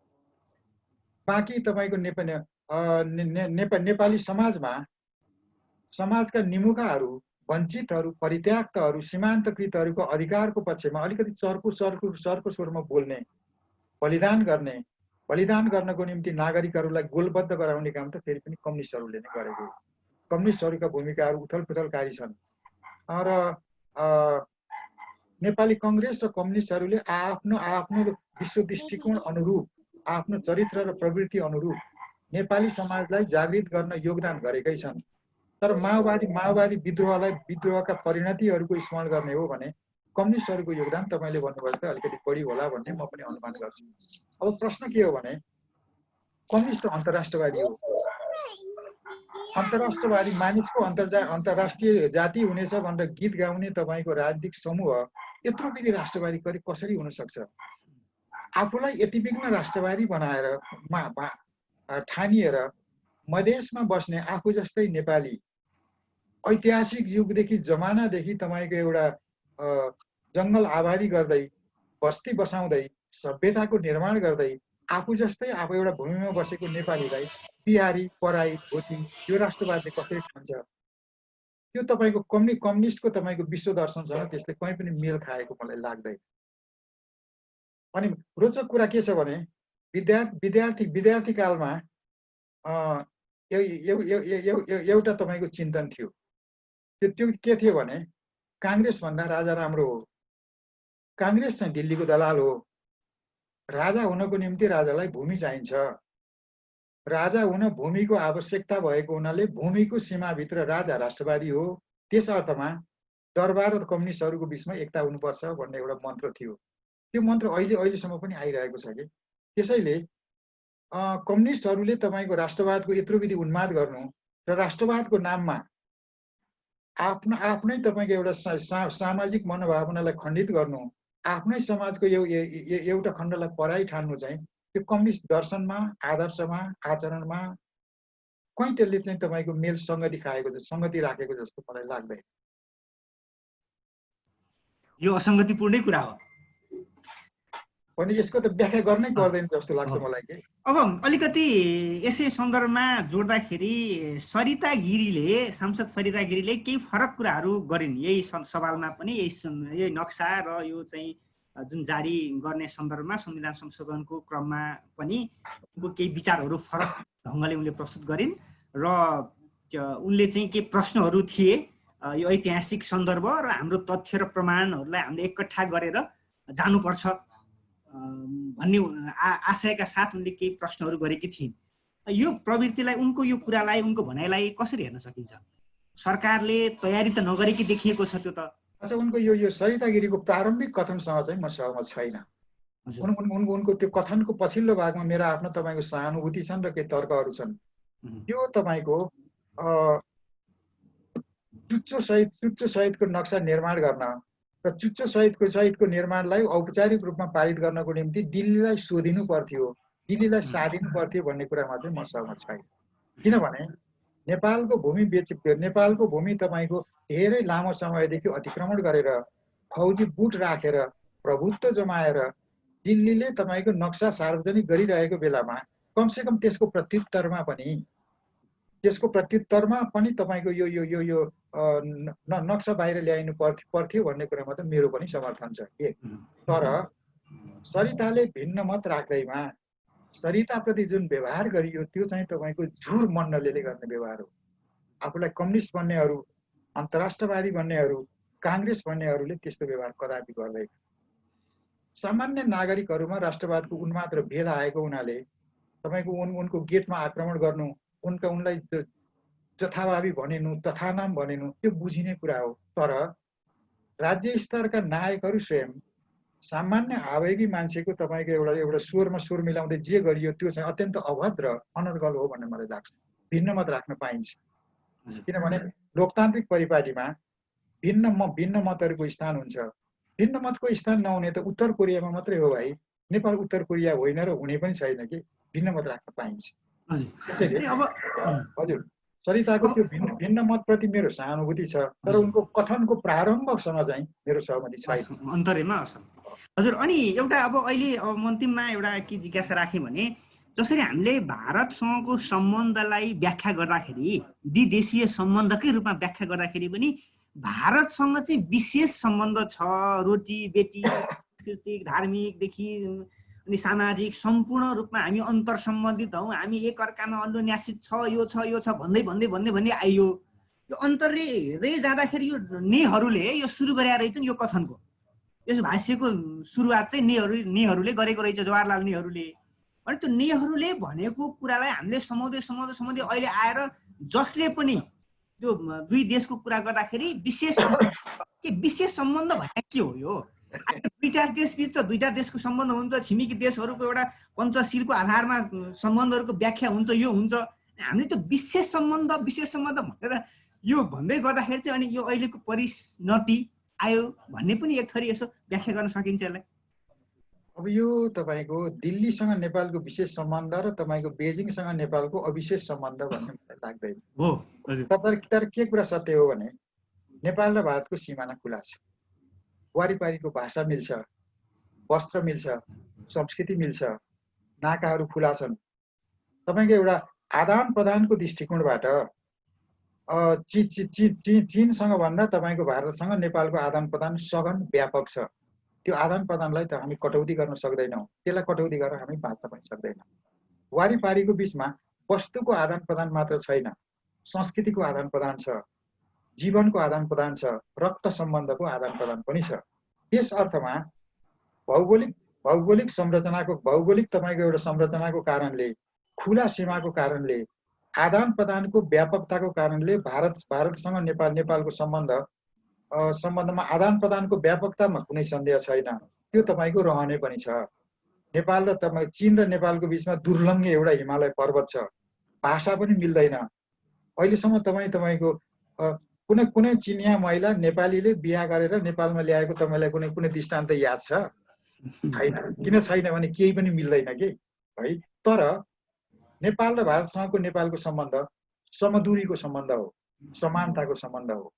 बाँकी तपाईँको नेपाली समाजका निमुखाहरू, वञ्चितहरू, परित्याक्तहरू, सीमान्तकृतहरूको अधिकारको पक्षमा अलिकति चर्को स्वरमा बोल्ने, बलिदान गर्नको निम्ति नागरिकहरूलाई गोलबद्ध गराउने काम त फेरि पनि कम्युनिस्टहरूले नै गरेको। कम्युनिस्टहरूका भूमिकाहरू उथलपुथलकारी छन् र नेपाली कङ्ग्रेस र कम्युनिस्टहरूले आफ्नो विश्व दृष्टिकोण अनुरूप, आफ्नो चरित्र र प्रवृत्ति अनुरूप नेपाली समाजलाई जागृत गर्न योगदान गरेकै छन्। तर माओवादी विद्रोहका परिणतिहरूको स्मरण गर्ने हो भने कम्युनिस्टहरूको योगदान तपाईँले भन्नुभयो जस्तै अलिकति बढी होला भन्ने म पनि अनुमान गर्छु। अब प्रश्न के हो भने कम्युनिस्ट अन्तर्राष्ट्रवादी हो। अन्तर्राष्ट्रवादी मानिसको अन्तर्राष्ट्रिय जाति हुनेछ भनेर गीत गाउने तपाईँको राजनीतिक समूह यत्रो विधि राष्ट्रवादी कसरी हुन सक्छ? आफूलाई यति बिघ्न राष्ट्रवादी बनाएर ठानिएर मधेसमा बस्ने आफू जस्तै नेपाली ऐतिहासिक युगदेखि जमानादेखि तपाईँको एउटा जङ्गल आबादी गर्दै बस्ती बसाउँदै सभ्यताको निर्माण गर्दै आफू जस्तै आफू एउटा भूमिमा बसेको नेपालीलाई बिहारी पराई भोटी यो राष्ट्रवादले कसरी ठान्छ? त्यो तपाईँको कम्युनिस्टको तपाईँको विश्व दर्शनसँग त्यसले कहीँ पनि मेल खाएको मलाई लाग्दैन। अनि रोचक कुरा के छ भने विद्यार्थी कालमा एउटा तपाईँको चिन्तन थियो। त्यो के थियो भने काङ्ग्रेस भन्दा राजा राम्रो हो। काङ्ग्रेस चाहिँ दिल्लीको दलाल हो। राजा हुनको निम्ति राजालाई भूमि चाहिन्छ। राजा हुन भूमिको आवश्यकता भएको हुनाले भूमिको सीमाभित्र राजा राष्ट्रवादी हो। त्यस अर्थमा दरबार र कम्युनिस्टहरूको बिचमा एकता हुनुपर्छ भन्ने एउटा मन्त्र थियो। त्यो मन्त्र अहिलेसम्म पनि आइरहेको छ कि त्यसैले कम्युनिस्टहरूले तपाईँको राष्ट्रवादको यत्रो विधि उन्माद गर्नु र राष्ट्रवादको नाममा आफ्नै तपाईँको एउटा सामाजिक मनोभावनालाई खण्डित गर्नु, आफ्नै समाजको एउटा खण्डलाई पराई ठान्नु चाहिँ त्यो कम्युनिस्ट दर्शनमा, आदर्शमा, आचरणमा कहीँ त्यसले चाहिँ तपाईँको मेल सङ्गति राखेको जस्तो मलाई लाग्दैन। यो असङ्गतिपूर्णै कुरा हो भने यसको त व्याख्या गर्नै पर्दैन जस्तो लाग्छ मलाई के। अब अलिकति यसै सन्दर्भमा जोड्दाखेरि सांसद सरिता गिरीले केही फरक कुराहरू गरिन् यही सवालमा पनि, यही नक्सा र यो चाहिँ जुन जारी गर्ने सन्दर्भमा संविधान संशोधनको क्रममा पनि उनको केही विचारहरू फरक ढङ्गले उनले प्रस्तुत गरिन् र उनले चाहिँ केही प्रश्नहरू थिए यो ऐतिहासिक सन्दर्भ र हाम्रो तथ्य र प्रमाणहरूलाई हामीले एकट्ठा गरेर जानुपर्छ भन्ने आशयका साथ उनले केही प्रश्नहरू गरेकी थिइन्। यो प्रवृत्तिलाई, उनको यो कुरालाई, उनको भनाइलाई कसरी हेर्न सकिन्छ? सरकारले तयारी त नगरेकी देखिएको छ त्यो त। अच्छा, उनको यो सरिता गिरीको प्रारम्भिक कथनसँग चाहिँ म सहमत छैन। उनको त्यो कथनको पछिल्लो भागमा मेरो आफ्नो तपाईँको सहानुभूति छन् र केही तर्कहरू छन्। यो तपाईँको चुच्चो सहितको नक्सा निर्माण गर्न र चुच्चो सहितको निर्माणलाई औपचारिक रूपमा पारित गर्नको निम्ति दिल्लीलाई सोधिनु पर्थ्यो, दिल्लीलाई साधिनु पर्थ्यो भन्ने कुरामा चाहिँ म सहमत छैन। किनभने नेपालको भूमि तपाईँको धेरै लामो समयदेखि अतिक्रमण गरेर फौजी बुट राखेर प्रभुत्व जमाएर दिल्लीले तपाईँको नक्सा सार्वजनिक गरिरहेको बेलामा कमसेकम त्यसको प्रत्युत्तरमा पनि तपाईँको यो नक्सा बाहिर ल्याइनु पर्थ्यो भन्ने कुरामा त मेरो पनि समर्थन छ। तर सरिताले भिन्न मत राख्दैमा सरिताप्रति जुन व्यवहार गरियो त्यो चाहिँ तपाईँको झुर मण्डलले गर्ने व्यवहार हो। आफूलाई कम्युनिस्ट भन्नेहरू, अन्तर्राष्ट्रवादी भन्नेहरू, काङ्ग्रेस भन्नेहरूले त्यस्तो व्यवहार कदापि गर्दैन। सामान्य नागरिकहरूमा राष्ट्रवादको उन्माद र भेल आएको हुनाले तपाईँको उनको गेटमा आक्रमण गर्नु, उनलाई जथाभावी भनिनु, तथानाम भनिनु, त्यो बुझिने कुरा हो। तर राज्य स्तरका नायकहरू स्वयं सामान्य आवेगी मान्छेको तपाईँको एउटा स्वरमा स्वर मिलाउँदै जे गरियो त्यो चाहिँ अत्यन्त अभद्र, अनर्गल हो भन्ने मलाई लाग्छ। भिन्न मत राख्न पाइन्छ, किनभने लोकतान्त्रिक परिपाटीमा भिन्न मतहरूको स्थान हुन्छ। भिन्न मतको स्थान नहुने त उत्तर कोरियामा मात्रै हो भाइ। नेपाल उत्तर कोरिया होइन र हुने पनि छैन कि भिन्न मत राख्न पाइन्छ। त्यसैले हजुर सरिताको त्यो भिन्न मतप्रति मेरो सहानुभूति छ, तर उनको कथनको प्रारम्भसँग चाहिँ मेरो सहमति छैन। अन्तर्यमा हजुर। अनि एउटा अब अहिले अन्तिममा एउटा के जिज्ञासा राखेँ भने जसरी हामीले भारतसँगको सम्बन्धलाई व्याख्या गर्दाखेरि द्विदेशीय सम्बन्धकै रूपमा व्याख्या गर्दाखेरि पनि भारतसँग चाहिँ विशेष सम्बन्ध छ, रोटी बेटी, सांस्कृतिक धार्मिकदेखि अनि सामाजिक सम्पूर्ण रूपमा हामी अन्तर सम्बन्धित हौँ, हामी एकअर्कामा अन्योन्याश्रित छ, यो छ भन्दै आइयो। यो अन्तरले हेर्दै जाँदाखेरि यो नेहरूले यो सुरु गरेका रहेछन् यो कथनको। यस भाष्यको सुरुवात चाहिँ नेहरूले गरेको रहेछ, जवाहरलाल नेहरूले। अनि त्यो नेहरूले भनेको कुरालाई हामीले समाउँदै अहिले आएर जसले पनि त्यो दुई देशको कुरा गर्दाखेरि विशेष सम्बन्ध भने के हो यो? दुईटा देशभित्र दुईटा देशको सम्बन्ध हुन्छ, छिमेकी देशहरूको एउटा पञ्चशीलको आधारमा सम्बन्धहरूको व्याख्या हुन्छ, यो हुन्छ। हामीले त्यो विशेष सम्बन्ध भनेर यो भन्दै गर्दाखेरि चाहिँ अनि यो अहिलेको परिणति आयो भन्ने पनि एक थरी यसो व्याख्या गर्न सकिन्छ यसलाई। अब यो तपाईको दिल्लीसँग नेपालको विशेष सम्बन्ध र तपाईको बेजिङसँग नेपालको अविशेष सम्बन्ध भन्ने मलाई लाग्दैन हो हजुर। तर के कुरा सत्य हो भने नेपाल र भारतको सिमाना खुला छ, वारिपारीको भाषा मिल्छ, वस्त्र मिल्छ, संस्कृति मिल्छ, नाकाहरू खुला छन्। तपाईको एउटा आदान प्रदानको दृष्टिकोणबाट चीनसँग भन्दा तपाईको भारतसँग नेपालको आदान प्रदान सघन व्यापक छ। त्यो आदान प्रदानलाई त हामी कटौती गर्न सक्दैनौँ, त्यसलाई कटौती गरेर हामी बाँच्न पनि सक्दैनौँ। वारिपारीको बिचमा वस्तुको आदान प्रदान मात्र छैन, संस्कृतिको आदान प्रदान छ, जीवनको आदान प्रदान छ, रक्त सम्बन्धको आदान प्रदान पनि छ। त्यस अर्थमा भौगोलिक संरचनाको तपाईको एउटा संरचनाको कारणले, खुला सीमाको कारणले, आदान प्रदानको व्यापकताको कारणले भारतसँग नेपालको सम्बन्धमा आदान प्रदानको व्यापकतामा कुनै सन्देह छैन। त्यो तपाईको रहने पनि छ। नेपाल र चीन र नेपालको बिचमा दुर्लङ्घे एउटा हिमालय पर्वत छ, भाषा पनि मिल्दैन। अहिलेसम्म तपाईको कुनै चिनिया महिला नेपालीले बिहा गरेर नेपालमा ल्याएको तपाईलाई कुनै दृष्टान्त याद छ? छैन। किन छैन भने केही पनि मिल्दैन के है। तर नेपाल र भारतसँगको नेपालको सम्बन्ध समदूरीको सम्बन्ध हो, समानताको सम्बन्ध हो।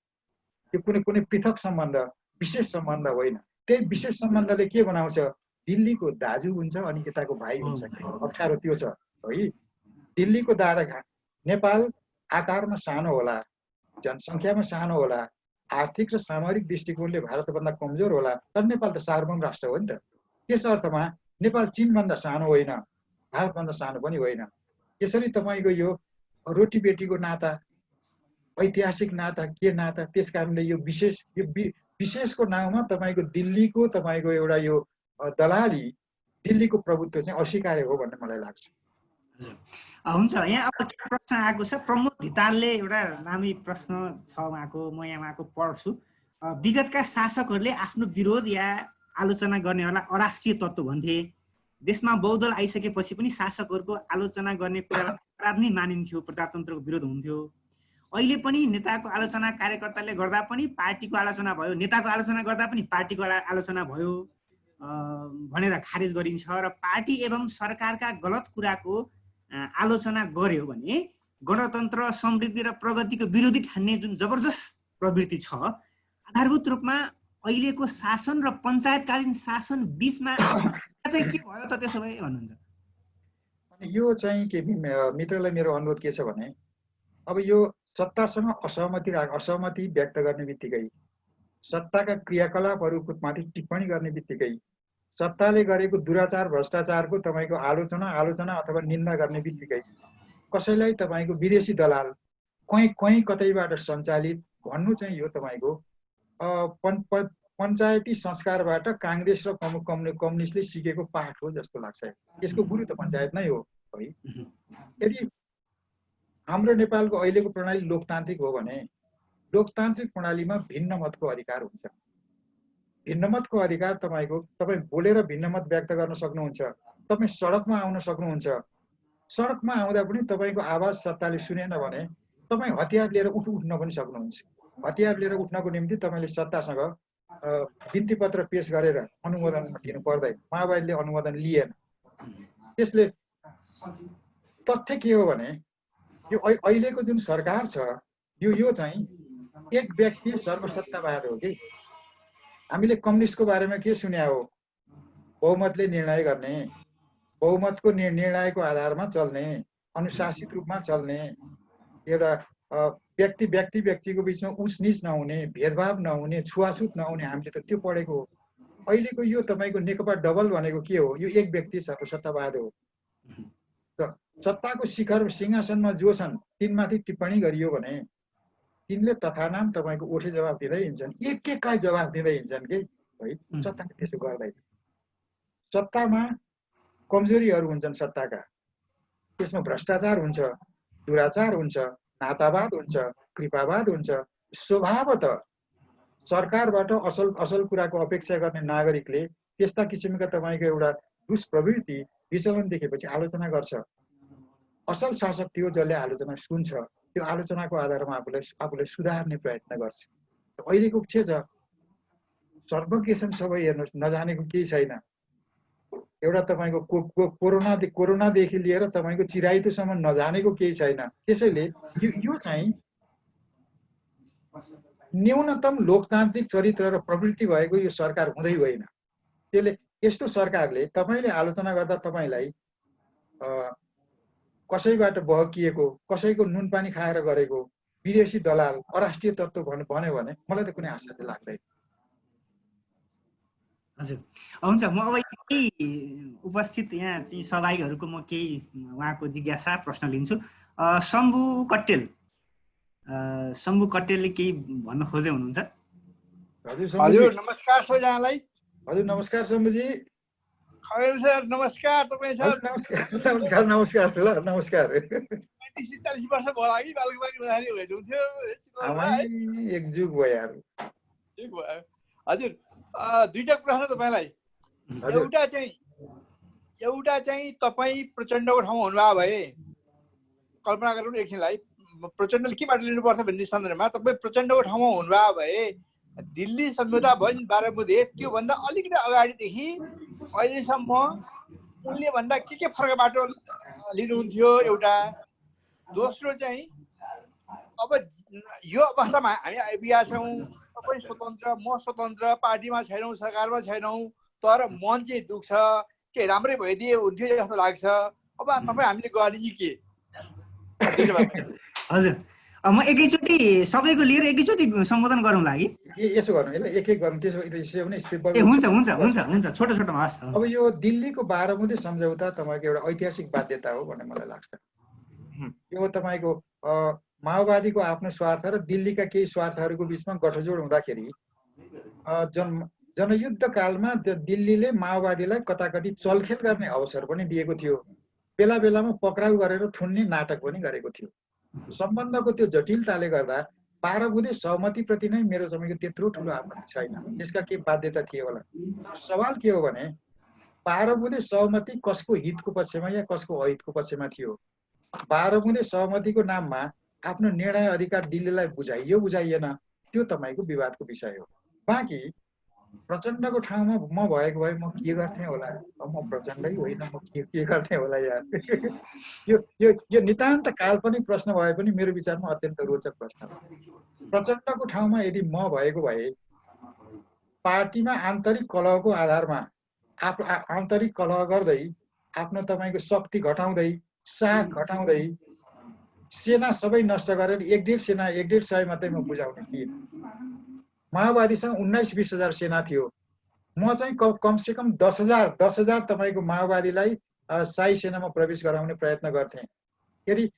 त्यो कुनै पृथक सम्बन्ध, विशेष सम्बन्ध होइन। त्यही विशेष सम्बन्धले के बनाउँछ? दिल्लीको दाजु हुन्छ अनि यताको भाइ हुन्छ। अप्ठ्यारो त्यो छ है। दिल्लीको दादा नेपाल आकारमा सानो होला, जनसङ्ख्यामा सानो होला, आर्थिक र सामरिक दृष्टिकोणले भारतभन्दा कमजोर होला, तर नेपाल त सार्वभौम राष्ट्र हो नि त। त्यस अर्थमा नेपाल चीनभन्दा सानो होइन, भारतभन्दा सानो पनि होइन। यसरी तपाईको यो रोटी बेटीको नाता, ऐतिहासिक नाता, के नाता, त्यस कारणले यो विशेषको नाउँमा तपाईको दिल्लीको तपाईको एउटा यो दलाली, दिल्लीको प्रभुत्व चाहिँ अस्वीकार्य हो भन्ने मलाई लाग्छ। हुन्छ। यहाँ अब के प्रश्न आएको छ, प्रमोद धितालले एउटा लामी प्रश्न छ उहाँको, म यहाँ उहाँको पढ्छु। विगतका शासकहरूले आफ्नो विरोध या आलोचना गर्नेहरूलाई अराष्ट्रिय तत्त्व भन्थे। देशमा बहुदल आइसकेपछि पनि शासकहरूको आलोचना गर्ने कुरालाई अपराध नै मानिन्थ्यो, प्रजातन्त्रको विरोध हुन्थ्यो। अहिले पनि नेताको आलोचना कार्यकर्ताले गर्दा पनि पार्टीको आलोचना भयो, नेताको आलोचना गर्दा पनि पार्टीको आलोचना भयो भनेर खारेज गरिन्छ र पार्टी एवं सरकारका गलत कुराको आलोचना गर्यो भने गणतन्त्र, समृद्धि र प्रगतिको विरोधी ठान्ने जुन जबरजस्त प्रवृत्ति छ, आधारभूत रूपमा अहिलेको शासन र पञ्चायतकालीन शासन बीचमा चाहिँ के भयो त त्यसो भए भन्नुहुन्छ? यो चाहिँ के मित्रलाई मेरो अनुरोध के छ भने, अब यो सत्तासँग असहमति व्यक्त गर्ने बित्तिकै, सत्ताका क्रियाकलापहरूको माथि टिप्पणी गर्ने बित्तिकै, सत्ताले गरेको दुराचार भ्रष्टाचारको तपाईको आलोचना अथवा निन्दा गर्ने बित्तिकै कसैलाई तपाईको विदेशी दलाल, कहीँ कतैबाट सञ्चालित भन्नु चाहिँ यो तपाईको पञ्चायती संस्कारबाट काङ्ग्रेस र कम्युनिस्टले सिकेको पाठ हो जस्तो लाग्छ। यसको गुरु त पञ्चायत नै हो है। यदि हाम्रो नेपालको अहिलेको प्रणाली लोकतान्त्रिक हो भने लोकतान्त्रिक प्रणालीमा भिन्न मतको अधिकार हुन्छ। भिन्न मतको अधिकार तपाईँ बोलेर भिन्न मत व्यक्त गर्न सक्नुहुन्छ, तपाईँ सडकमा आउन सक्नुहुन्छ। सडकमा आउँदा पनि तपाईँको आवाज सत्ताले सुनेन भने तपाईँ हतियार लिएर उठ्न पनि सक्नुहुन्छ। हतियार लिएर उठ्नको निम्ति तपाईँले सत्तासँग बिन्ती पत्र पेश गरेर अनुमोदन दिनु पर्दैन। माओवादीले अनुमोदन लिएन। त्यसले तथ्य के हो भने यो अहिलेको जुन सरकार छ यो चाहिँ एक व्यक्ति सर्वसत्तावाद हो कि। हामीले कम्युनिस्टको बारेमा के सुन्या हो? बहुमतले निर्णय गर्ने, बहुमतको निर्णयको आधारमा चल्ने, अनुशासित रूपमा चल्ने, एउटा व्यक्तिको बिचमा उच निच नहुने, भेदभाव नहुने, छुवाछुत नहुने, हामीले त त्यो पढेको हो। अहिलेको यो तपाईँको नेकपा डबल भनेको के हो? यो एक व्यक्ति सर्वसत्तावाद हो। र सत्ताको शिखर सिंहासनमा जो छन् तिनमाथि टिप्पणी गरियो भने तिनले तथानाम तपाईँको ओठे जवाब दिँदै हिँड्छन्, एक एकलाई जवाब दिँदै हिँड्छन् कि है। सत्ताले त्यसो गर्दैन। सत्तामा कमजोरीहरू हुन्छन् सत्ताका, त्यसमा भ्रष्टाचार हुन्छ, दुराचार हुन्छ, नातावाद हुन्छ, कृपावाद हुन्छ। स्वभावतः सरकारबाट असल असल कुराको अपेक्षा गर्ने नागरिकले त्यस्ता किसिमका तपाईँको एउटा दुष्प्रवृत्ति विचलन देखेपछि आलोचना गर्छ। असल शासक थियो जसले आलोचना सुन्छ, त्यो आलोचनाको आधारमा आफूलाई सुधार्ने प्रयत्न गर्छ। अहिलेको के छ, सर्वज्ञ छन् सबै, हेर्नुहोस्, नजानेको केही छैन। एउटा तपाईँको कोरोनादेखि लिएर तपाईँको चिराइतोसम्म नजानेको केही छैन। त्यसैले यो चाहिँ न्यूनतम लोकतान्त्रिक चरित्र र प्रवृत्ति भएको यो सरकार हुँदै होइन। त्यसले यस्तो सरकारले तपाईँले आलोचना गर्दा तपाईँलाई कसैबाट बहकिएको, कसैको नुनपानी खाएर गरेको विदेशी दलाल, अराष्ट्रिय तत्त्व भन्यो भने मलाई त कुनै आशा लाग्दैन। हजुर, हुन्छ। म अब केही उपस्थित यहाँ चाहिँ सहभागीहरूको म केही उहाँको जिज्ञासा प्रश्न लिन्छु। शम्भु कट्टेलले केही भन्न खोज्दै हुनुहुन्छ? हजुर नमस्कार सबैजनालाई। हजुर नमस्कार शम्भुजी। खैर सर, नमस्कार तपाईँ सर। नमस्कार नमस्कार ल नमस्कार। 35-40 वर्ष भयो कि बालकुमारी उहाँले हेर्नुहुन्थ्यो। एक जुग भयो यार। हजुर, दुईटा प्रश्न तपाईँलाई। एउटा चाहिँ तपाईँ प्रचण्डको ठाउँमा हुनुभयो भए कल्पना गरौँ एकछिनलाई, प्रचण्डले के बाटो लिनु पर्छ भन्ने सन्दर्भमा तपाईँ प्रचण्डको ठाउँमा हुनुभयो भए दिल्ली सम्झौता भयो नि 12 बुँदे, त्योभन्दा अलिकति अगाडिदेखि अहिलेसम्म उनले भन्दा के फरक बाटो लिनुहुन्थ्यो एउटा। दोस्रो चाहिँ अब यो अवस्थामा हामी आइपुगेका छौँ, तपाईँ स्वतन्त्र, म स्वतन्त्र, पार्टीमा छैनौँ, सरकारमा छैनौँ, तर मन चाहिँ दुख्छ, के राम्रै भइदिए हुन्थ्यो जस्तो लाग्छ। अब तपाईँ हामीले गर्ने के? हजुर, म एकैचोटि सबैको लिएर एकैचोटि सम्बोधन गरौँला कि यसो गरौँ, यसलाई एक गरौँ, त्यसो भने स्पिड। हुन्छ छोटो हस्। अब यो दिल्लीको 12 बुँदे सम्झौता तपाईँको एउटा ऐतिहासिक बाध्यता हो भन्ने मलाई लाग्छ। यो तपाईँको माओवादीको आफ्नो स्वार्थ र दिल्लीका केही स्वार्थहरूको बिचमा गठजोड हुँदाखेरि जनयुद्ध कालमा दिल्लीले माओवादीलाई कताकति चलखेल गर्ने अवसर पनि दिएको थियो, बेला बेलामा पक्राउ गरेर थुन्ने नाटक पनि गरेको थियो। सम्बन्धको त्यो जटिलताले गर्दा 12 बुँदे सहमतिप्रति नै मेरो समयको त्यत्रो ठुलो आपत्ति छैन। यसका के बाध्यता थिए होला? सवाल के हो भने 12 बुँदे सहमति कसको हितको पक्षमा या कसको अहितको पक्षमा थियो? 12 बुँदे सहमतिको नाममा आफ्नो निर्णय अधिकार दिल्लीलाई बुझाइयो बुझाइएन, त्यो तपाईँको विवादको विषय हो। बाँकी प्रचण्डको ठाउँमा म भएको भए म के गर्थेँ होला? म प्रचण्डै होइन, म के गर्थेँ होला यार? यो नितान्त काल्पनिक प्रश्न भए पनि मेरो विचारमा अत्यन्त रोचक प्रश्न हो। प्रचण्डको ठाउँमा यदि म भएको भए पार्टीमा आन्तरिक कलहको आधारमा आन्तरिक कलह गर्दै आफ्नो तपाईँको शक्ति घटाउँदै, साख घटाउँदै, सेना सबै नष्ट गरेर 1.5 सेना 1.5 सय मात्रै म बुझाउने थिएँ। माओवादीसँग 19-20 हजार सेना थियो। म चाहिँ कमसेकम 10,000 तपाईँको माओवादीलाई शाही सेनामा प्रवेश गराउने प्रयत्न गर्थेँ। यदि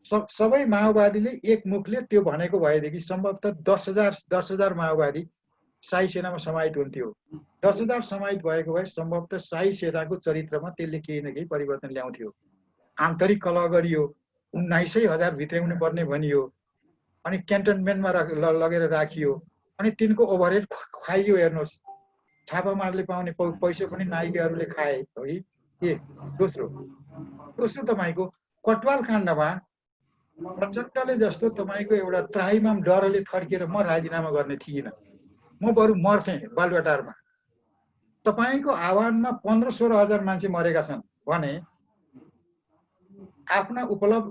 सबै माओवादीले एक मुखले त्यो भनेको भएदेखि सम्भवतः 10,000 माओवादी शाही सेनामा समाहित हुन्थ्यो। 10,000 समाहित भएको भए सम्भवतः शाही सेनाको चरित्रमा त्यसले केही न केही परिवर्तन ल्याउँथ्यो। आन्तरिक कलह गरियो, 19,000 भित्राउनु पर्ने भनियो, अनि क्यान्टनमेन्टमा लगेर राखियो, अनि तिनको ओभरहेड खाइयो। हेर्नुहोस्, छापामारले पाउने पैसा पनि नाइकेहरूले खाए हो कि। दोस्रो तपाईँको कटवाल काण्डमा प्रचण्डले जस्तो तपाईँको एउटा त्राहिमाम डरले थर्किएर म राजीनामा गर्ने थिइनँ, म बरु मर्थेँ बालुवाटारमा। तपाईँको आह्वानमा 15-16 हजार मान्छे मरेका छन् भने आफ्ना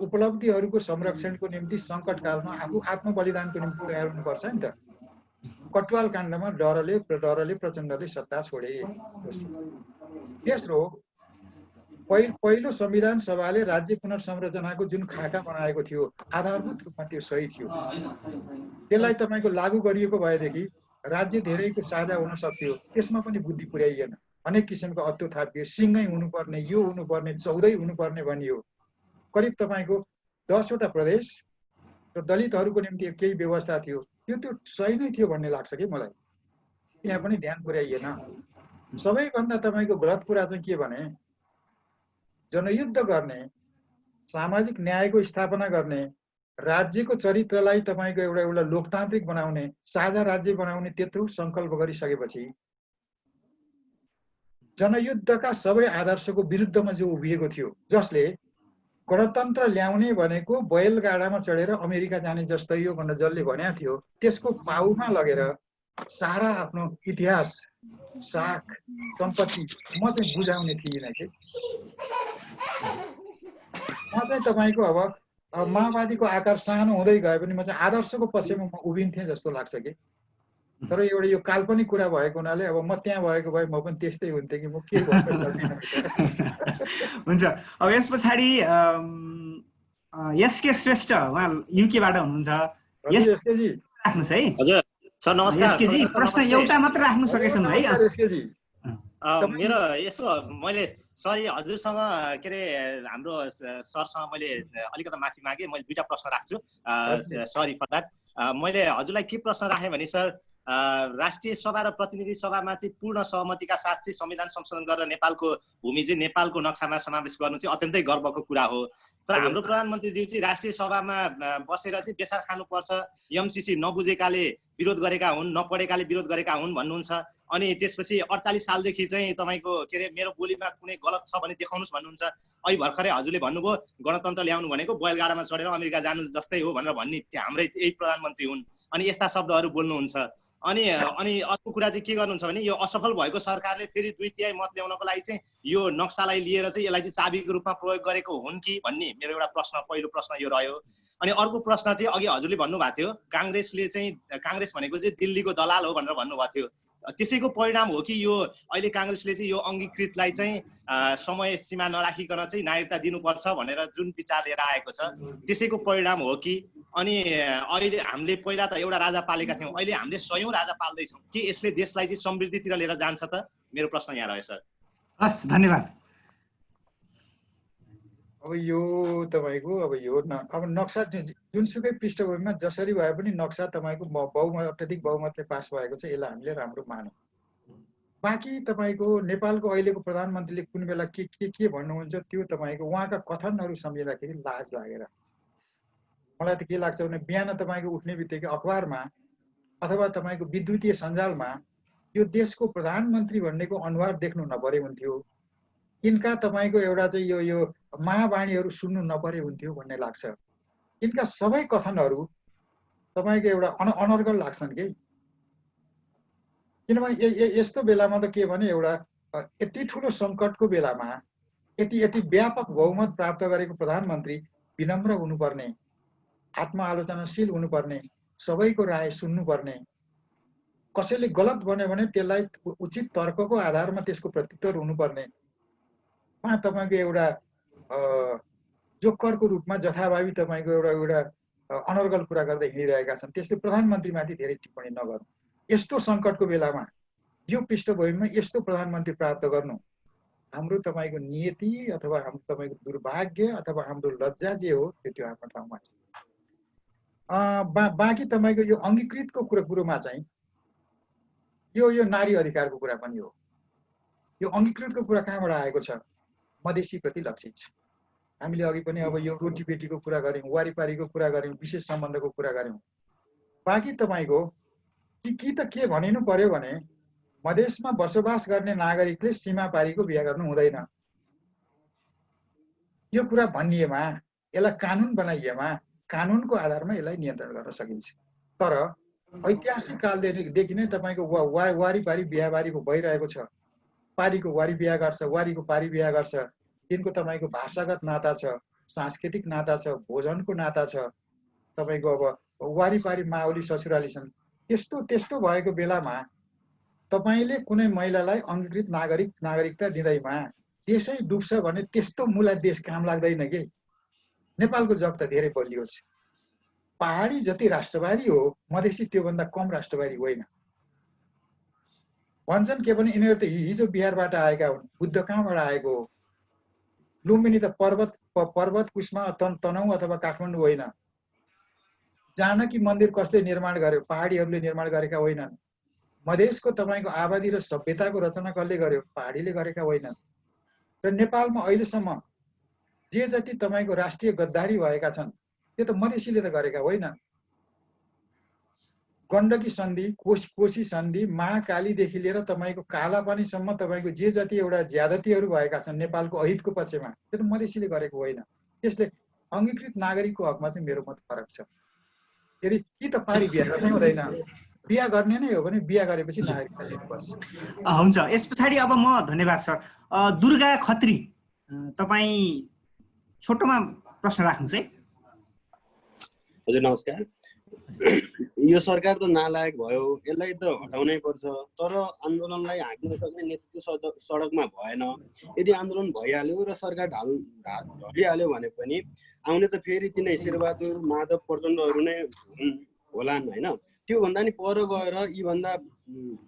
उपलब्धिहरूको संरक्षणको निम्ति सङ्कटकालमा आफू आत्मबलिदानको निम्ति तयार हुनुपर्छ नि त। कटवाल काण्डमा डरले प्रचण्डले सत्ता छोडे। तेस्रो, पहिलो संविधान सभाले राज्य पुनर्संरचनाको जुन खाका बनाएको थियो आधारभूत रूपमा त्यो सही थियो। त्यसलाई तपाईँको लागू गरिएको भएदेखि राज्य धेरैको साझा हुन सक्थ्यो। त्यसमा पनि बुद्धि पुर्याइएन, अनेक किसिमको अत्तो थापियो। सिंहै हुनुपर्ने, यो हुनुपर्ने, 14 हुनुपर्ने भनियो। करिब तपाईँको 10 वटा प्रदेश र दलितहरूको निम्ति केही व्यवस्था थियो, त्यो सही नै थियो भन्ने लाग्छ कि मलाई। त्यहाँ पनि ध्यान पुर्याइएन। सबैभन्दा तपाईँको गलत कुरा चाहिँ के भने जनयुद्ध गर्ने, सामाजिक न्यायको स्थापना गर्ने, राज्यको चरित्रलाई तपाईँको एउटा लोकतान्त्रिक बनाउने, साझा राज्य बनाउने त्यत्रो सङ्कल्प गरिसकेपछि जनयुद्धका सबै आदर्शको विरुद्धमा जो उभिएको थियो, जसले गणतन्त्र ल्याउने भनेको बैलगाडामा चढेर अमेरिका जाने जस्तै हो भनेर जसले भनेको थियो, त्यसको पाउमा लगेर सारा आफ्नो इतिहास, साख, सम्पत्ति म चाहिँ बुझाउने थिइनँ कि। म चाहिँ तपाईँको अब माओवादीको आकार सानो हुँदै गए पनि म चाहिँ आदर्शको पक्षमा म उभिन्थेँ जस्तो लाग्छ कि। तर एउटा यो काल्पनिक कुरा भएको हुनाले अब म त्यहाँ भएको भए म पनि त्यस्तै हुन्थेँ कि म के भन्न सक्दिनँ। हुन्छ, अब यस पछाडि एसके श्रेष्ठ उहाँ युकेबाट हुनुहुन्छ, एसकेजी राख्नुहोस् है। हजुर सर नमस्कार। एसकेजी प्रश्न एउटा मात्र राख्नु सकेछन् है। एसकेजी मेरो यसो मैले सरी हजुरसँग के अरे हाम्रो सरसँग मैले अलिकति माफी मागेँ। मैले दुईटा प्रश्न राख्छु, सरी फर द्याट। मैले हजुरलाई के प्रश्न राखेँ भने सर, राष्ट्रिय सभा र प्रतिनिधि सभामा चाहिँ पूर्ण सहमतिका साथ चाहिँ संविधान संशोधन गरेर नेपालको भूमि चाहिँ नेपालको नक्सामा समावेश गर्नु चाहिँ अत्यन्तै गर्वको कुरा हो। तर हाम्रो प्रधानमन्त्रीज्यू चाहिँ राष्ट्रिय सभामा बसेर चाहिँ बेसार खानुपर्छ, एमसीसी नबुझेकाले विरोध गरेका हुन्, नपढेकाले विरोध गरेका हुन् भन्नुहुन्छ। अनि त्यसपछि 48 सालदेखि चाहिँ तपाईँको के अरे मेरो बोलीमा कुनै गलत छ भने देखाउनुहोस् भन्नुहुन्छ। अहिले भर्खरै हजुरले भन्नुभयो गणतन्त्र ल्याउनु भनेको बैलगाडामा चढेर अमेरिका जानु जस्तै हो भनेर भन्ने हाम्रै यही प्रधानमन्त्री हुन्। अनि यस्ता शब्दहरू बोल्नुहुन्छ। अनि अर्को कुरा चाहिँ के गर्नुहुन्छ भने यो असफल भएको सरकारले फेरि 2/3 मत ल्याउनको लागि चाहिँ यो नक्सालाई लिएर चाहिँ यसलाई चाहिँ चाबीको रूपमा प्रयोग गरेको हुन् कि भन्ने मेरो एउटा प्रश्न, पहिलो प्रश्न यो रह्यो। अनि अर्को प्रश्न चाहिँ अघि हजुरले भन्नुभएको थियो काङ्ग्रेसले चाहिँ, काङ्ग्रेस भनेको चाहिँ दिल्लीको दलाल हो भनेर भन्नुभएको थियो। त्यसैको परिणाम हो कि यो अहिले काङ्ग्रेसले चाहिँ यो अङ्गीकृतलाई चाहिँ समय सीमा नराखिकन चाहिँ नागरिकता दिनुपर्छ भनेर जुन विचार लिएर आएको छ त्यसैको परिणाम हो कि? अनि अहिले हामीले पहिला त एउटा राजा पालेका थियौँ, अहिले हामीले 100औं राजा पाल्दैछौँ कि यसले देशलाई चाहिँ समृद्धितिर लिएर जान्छ त? मेरो प्रश्न यहाँ रह्यो सर। हस्, धन्यवाद। अब यो तपाईँको अब यो अब नक्सा जुनसुकै पृष्ठभूमिमा जसरी भए पनि नक्सा तपाईँको बहुमत, अत्यधिक बहुमतले पास भएको छ, यसलाई हामीले राम्रो मानौँ। बाँकी तपाईँको नेपालको अहिलेको प्रधानमन्त्रीले कुन बेला के भन्नुहुन्छ त्यो तपाईँको उहाँका कथनहरू सम्झिँदाखेरि लाज लागेर, मलाई त के लाग्छ भने बिहान तपाईँको उठ्ने बित्तिकै अखबारमा अथवा तपाईँको विद्युतीय सञ्जालमा यो देशको प्रधानमन्त्री भन्नेको अनुहार देख्नु नपरे हुन्थ्यो, यिनका तपाईँको एउटा चाहिँ यो महावाणीहरू सुन्नु नपरे हुन्थ्यो भन्ने लाग्छ। यिनका सबै कथनहरू तपाईँको एउटा अनर्गल लाग्छन् कि। किनभने यस्तो बेलामा त के भने एउटा यति ठुलो सङ्कटको बेलामा यति व्यापक बहुमत प्राप्त गरेको प्रधानमन्त्री विनम्र हुनुपर्ने, आत्मआलोचनाशील हुनुपर्ने, सबैको राय सुन्नुपर्ने, कसैले गलत भन्यो भने त्यसलाई उचित तर्कको आधारमा त्यसको प्रत्युत्तर हुनुपर्ने, उहाँ तपाईँको एउटा जोक्करको रूपमा जथाभावी तपाईँको एउटा अनर्गल कुरा गर्दै हिँडिरहेका छन्। त्यसले प्रधानमन्त्रीमाथि धेरै टिप्पणी नगर्नु। यस्तो सङ्कटको बेलामा यो पृष्ठभूमिमा यस्तो प्रधानमन्त्री प्राप्त गर्नु हाम्रो तपाईँको नियति अथवा हाम्रो तपाईँको दुर्भाग्य अथवा हाम्रो लज्जा जे हो त्यो आफ्नो ठाउँमा छ। बाँकी तपाईँको यो अङ्गीकृतको कुरोमा चाहिँ यो नारी अधिकारको कुरा पनि हो। यो अङ्गीकृतको कुरा कहाँबाट आएको छ? मधेसीप्रति लक्षित छ। हामीले अघि पनि अब यो रोटी बेटीको कुरा गऱ्यौँ, वारिपारीको कुरा गऱ्यौँ, विशेष सम्बन्धको कुरा गऱ्यौँ। बाँकी तपाईँको कि त के भनिनु पर्यो भने मधेसमा बसोबास गर्ने नागरिकले सीमापारीको बिहा गर्नु हुँदैन। यो कुरा भनिएमा, यसलाई कानुन बनाइएमा कानुनको आधारमा यसलाई नियन्त्रण गर्न सकिन्छ। तर ऐतिहासिक कालदेखि नै तपाईँको वारिपारी बिहाबारीको भइरहेको छ। पारीको वारी बिहा गर्छ, वारीको पारी बिहा गर्छ। तिनको तपाईँको भाषागत नाता छ, सांस्कृतिक नाता छ, भोजनको नाता छ। तपाईँको अब वारिपारी माओली ससुराली छन्। त्यस्तो भएको बेलामा तपाईँले कुनै महिलालाई अङ्गीकृत नागरिकता दिँदैमा देशै डुब्छ भने त्यस्तो मुला देश काम लाग्दैन कि। नेपालको जग त धेरै बलियो छ। पहाडी जति राष्ट्रवादी हो, मधेसी त्योभन्दा कम राष्ट्रवादी होइन। भन्छन् के भने यिनीहरू त हिजो बिहारबाट आएका हुन्, बुद्ध कहाँबाट आएको हो? लुम्बिनी त पर्वत कुशमा तनहुँ अथवा काठमाडौँ होइन। जानकी मन्दिर कसले निर्माण गर्यो? पहाडीहरूले निर्माण गरेका होइनन्। मधेसको तपाईँको आबादी र सभ्यताको रचना कसले गर्यो? पहाडीले गरेका होइनन्। र नेपालमा अहिलेसम्म जे जति तपाईँको राष्ट्रिय गद्दारी भएका छन्, त्यो त मधेसीले त गरेका होइन। गण्डकी सन्धि, कोशी सन्धि, महाकालीदेखि लिएर तपाईँको कालापानीसम्म तपाईँको जे जति एउटा ज्यादतीहरू भएका छन् नेपालको अहितको पक्षमा, त्यो त मधेसीले गरेको होइन। त्यसले अङ्गीकृत नागरिकको हकमा चाहिँ मेरो मत फरक छ। यदि कि त पारी बिहा गर्नै हुँदैन, बिहा गर्ने नै हो भने बिहा गरेपछि नागरिकता लिनुपर्छ। हुन्छ, यस पछाडि अब म धन्यवाद सर। दुर्गा खत्री, तपाईँ छोटोमा प्रश्न राख्नुहोस् है। हजुर नमस्कार। यो सरकार त नालायक भयो, यसलाई त हटाउनै पर्छ। तर आन्दोलनलाई हाँक्न सक्ने नेतृत्व सडकमा भएन। यदि आन्दोलन भइहाल्यो र सरकार ढलिहाल्यो भने पनि आउने त फेरि तिनै शेरबहादुर माधव प्रचण्डहरू नै होलान् होइन। त्योभन्दा नि पर गएर यीभन्दा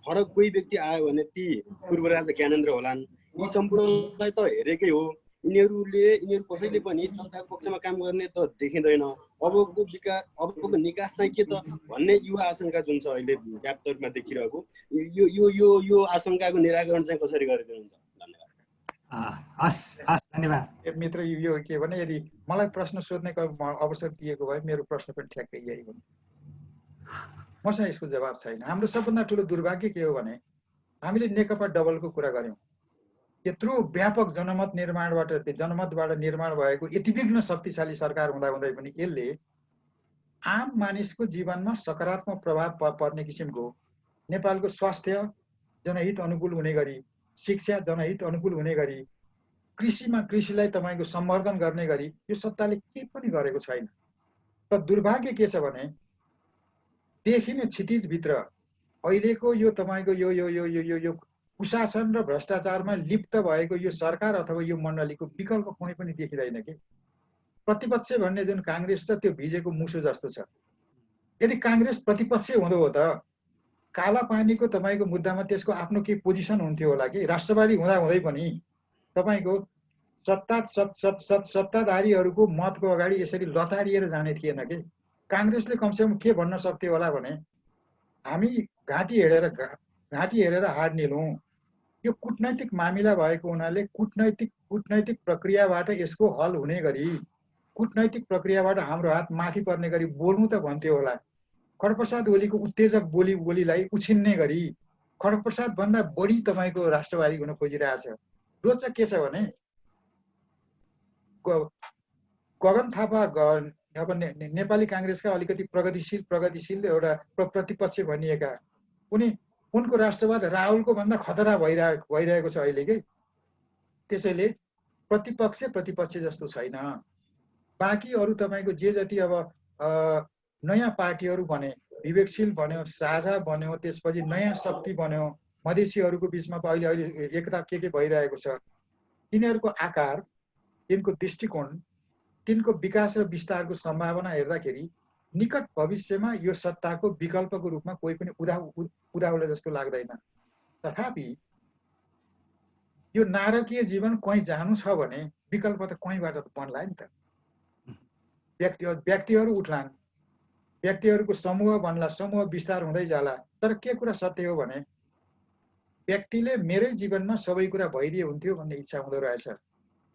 फरक कोही व्यक्ति आयो भने ती पूर्व राजा ज्ञानेन्द्र होलान्। यी सम्पूर्णलाई त हेरेकै हो। यिनीहरू कसैले पनि जनताको पक्षमा काम गर्ने त देखिँदैन। अबको निकास चाहिँ के त भन्ने युवा आशंका जुन छ अहिले व्याप्त रूपमा देखिरहेको, यो आशंकाको निराकरण चाहिँ कसरी गरिदिनुहुन्छ? धन्यवाद मित्र। यो के भने यदि मलाई प्रश्न सोध्ने अवसर दिएको भए मेरो प्रश्न पनि ठ्याक्कै यही हो। मसँग यसको जवाब छैन। हाम्रो सबभन्दा ठुलो दुर्भाग्य के हो भने हामीले नेकपा डबलको कुरा गर्यौं। यत्रो व्यापक जनमतबाट निर्माण भएको यति विघ्न शक्तिशाली सरकार हुँदाहुँदै पनि यसले आम मानिसको जीवनमा सकारात्मक प्रभाव पर्ने किसिमको नेपालको स्वास्थ्य जनहित अनुकूल हुने गरी, शिक्षा जनहित अनुकूल हुने गरी, कृषिलाई तपाईँको सम्वर्धन गर्ने गरी यो सत्ताले के पनि गरेको छैन। तर दुर्भाग्य के छ भने देखिने क्षितिजभित्र अहिलेको यो तपाईँको यो कुशासन र भ्रष्टाचारमा लिप्त भएको यो सरकार अथवा यो मण्डलीको विकल्प कुनै पनि देखिँदैन के। प्रतिपक्ष भन्ने जुन काङ्ग्रेस छ त्यो भिजेको मुसो जस्तो छ। यदि काङ्ग्रेस प्रतिपक्ष हुँदो हो त कालापानीको तपाईँको मुद्दामा त्यसको आफ्नो केही पोजिसन हुन्थ्यो होला कि। राष्ट्रवादी हुँदै पनि तपाईँको सत्ताधारीहरूको मतको अगाडि यसरी लतारिएर जाने थिएन कि। काङ्ग्रेसले कमसेकम के भन्न सक्थ्यो होला भने हामी घाँटी हेरेर हाड निलौँ। यो कूटनैतिक मामिला भएको हुनाले कूटनैतिक प्रक्रियाबाट यसको हल हुने गरी, कूटनैतिक प्रक्रियाबाट हाम्रो हात माथि पर्ने गरी बोल्नु त भन्थ्यो होला। खड्गप्रसाद ओलीको उत्तेजक बोलीलाई उछिन्ने गरी खड्गप्रसाद भन्दा बढी तपाईँको राष्ट्रवादी हुन खोजिरहेछ। रोचक के छ भने गगन थापा अब नेपाली काङ्ग्रेसका अलिकति प्रगतिशील एउटा प्रतिपक्ष भनिएका उनको राष्ट्रवाद राहुलको भन्दा खतरा भइरहेको छ अहिले के। त्यसैले प्रतिपक्ष जस्तो छैन। बाँकी अरू तपाईँको जे जति अब नयाँ पार्टीहरू बने, विवेकशील बन्यो, साझा बन्यो, त्यसपछि नयाँ शक्ति बन्यो, मधेसीहरूको बिचमा अहिले एकता के भइरहेको छ, तिनीहरूको आकार, तिनको दृष्टिकोण, तिनको विकास र विस्तारको सम्भावना हेर्दाखेरि निकट भविष्यमा यो सत्ताको विकल्पको रूपमा कोही पनि उदाउला जस्तो लाग्दैन। तथापि यो नारकीय जीवन कहीँ जानु छ भने विकल्प त कहीँबाट त बन्ला नि त। व्यक्तिहरू उठ्लान्, व्यक्तिहरूको समूह बन्ला, समूह विस्तार हुँदै जाला। तर के कुरा सत्य हो भने व्यक्तिले मेरै जीवनमा सबै कुरा भइदिए हुन्थ्यो भन्ने इच्छा हुँदो रहेछ।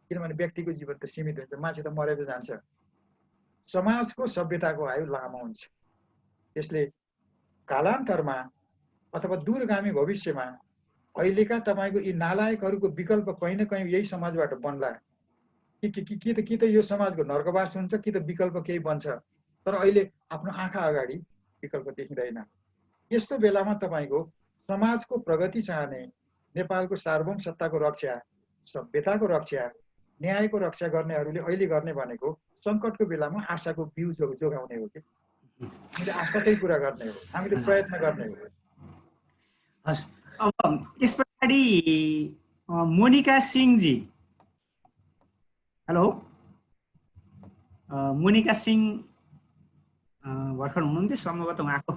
किनभने व्यक्तिको जीवन त सीमित हुन्छ, मान्छे त मरेर जान्छ। समाजको सभ्यताको आयु लामो हुन्छ। त्यसले कालान्तरमा अथवा दूरगामी भविष्यमा अहिलेका तपाईँको यी नालायकहरूको विकल्प कहीँ न कहीँ यही समाजबाट बन्ला कि त यो समाजको नर्कवास हुन्छ कि त विकल्प केही बन्छ। तर अहिले आफ्नो आँखा अगाडि विकल्प देखिँदैन। यस्तो बेलामा तपाईँको समाजको प्रगति चाहने, नेपालको सार्वभौम सत्ताको रक्षा, सभ्यताको रक्षा, न्यायको रक्षा गर्नेहरूले अहिले गर्ने भनेको सङ्कटको बेलामा आशाको बिउ जोगाउने हो कि हामीले आशाकै कुरा गर्ने हो, हामीले प्रयत्न गर्ने हो। हस्, अब यस पछाडि मोनिका सिंहजी, हेलो मोनिका सिंह भर्खर हुनुहुन्थ्यो, सम्भवतः उहाँको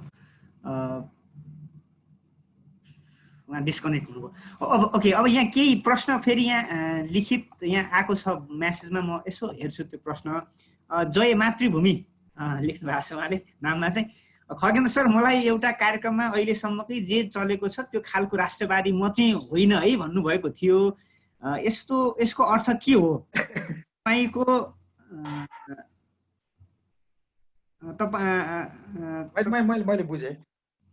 उहाँ डिस्कनेक्ट हुनुभयो। अब ओके, अब यहाँ केही प्रश्न फेरि यहाँ लिखित यहाँ आएको छ म्यासेजमा, म यसो हेर्छु त्यो प्रश्न। जय मातृभूमि लेख्नु भएको छ उहाँले नाममा चाहिँ। खगेन्द्र सर, मलाई एउटा कार्यक्रममा अहिलेसम्मकै जे चलेको छ त्यो खालको राष्ट्रवादी म चाहिँ होइन है भन्नुभएको थियो। यसको अर्थ के हो? तपाईँको मैले बुझेँ।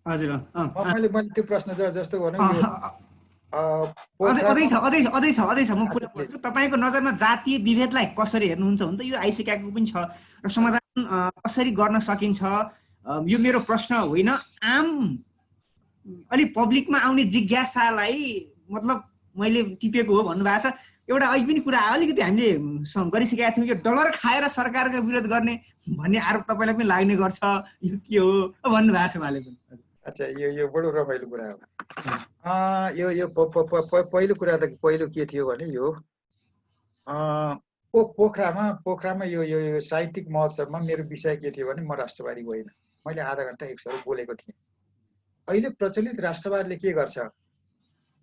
हजुर मैले त्यो प्रश्न जस्तो भनौँ यो अझै छ म पुरा पढ्छु। तपाईँको नजरमा जातीय विभेदलाई कसरी हेर्नुहुन्छ हुन त यो आइसकेको पनि छ र समाधान कसरी गर्न सकिन्छ यो मेरो प्रश्न होइन, आम अलि पब्लिकमा आउने जिज्ञासालाई मतलब मैले टिपेको हो भन्नुभएको छ। एउटा अहिले पनि कुरा अलिकति हामीले गरिसकेका थियौँ, यो डलर खाएर सरकारको विरोध गर्ने भन्ने आरोप तपाईँलाई पनि लाग्ने गर्छ, यो के हो भन्नुभएको छ उहाँले पनि। अच्छा, यो बडो रमाइलो कुरा हो। यो पहिलो कुरा त पहिलो के थियो भने यो पोखरामा यो साहित्यिक महोत्सवमा मेरो विषय के थियो भने म राष्ट्रवादी होइन। मैले आधा घन्टा 1 सौ बोलेको थिएँ। अहिले प्रचलित राष्ट्रवादले के गर्छ,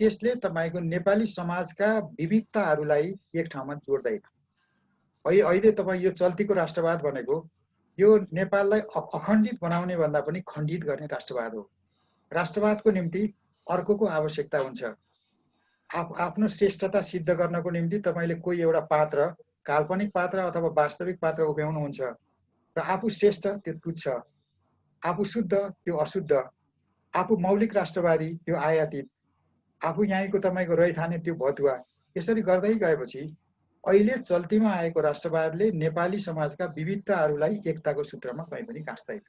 त्यसले तपाईँको नेपाली समाजका विविधताहरूलाई एक ठाउँमा जोड्दैन। अहिले तपाईँ यो चल्तीको राष्ट्रवाद भनेको यो नेपाललाई अखण्डित बनाउने भन्दा पनि खण्डित गर्ने राष्ट्रवाद हो। राष्ट्रवादको निम्ति अर्कोको आवश्यकता हुन्छ। आफ्नो श्रेष्ठता सिद्ध गर्नको निम्ति तपाईँले कोही एउटा पात्र, काल्पनिक पात्र अथवा वास्तविक पात्र उभ्याउनुहुन्छ र आफू श्रेष्ठ त्यो तुच्छ, आफू शुद्ध त्यो अशुद्ध, आफू मौलिक राष्ट्रवादी त्यो आयातित, आफू यहीँको तपाईँको रैथाने त्यो भतुवा, यसरी गर्दै गएपछि अहिले चल्तीमा आएको राष्ट्रवादले नेपाली समाजका विविधताहरूलाई एकताको सूत्रमा कहीँ पनि गाँच्दैन।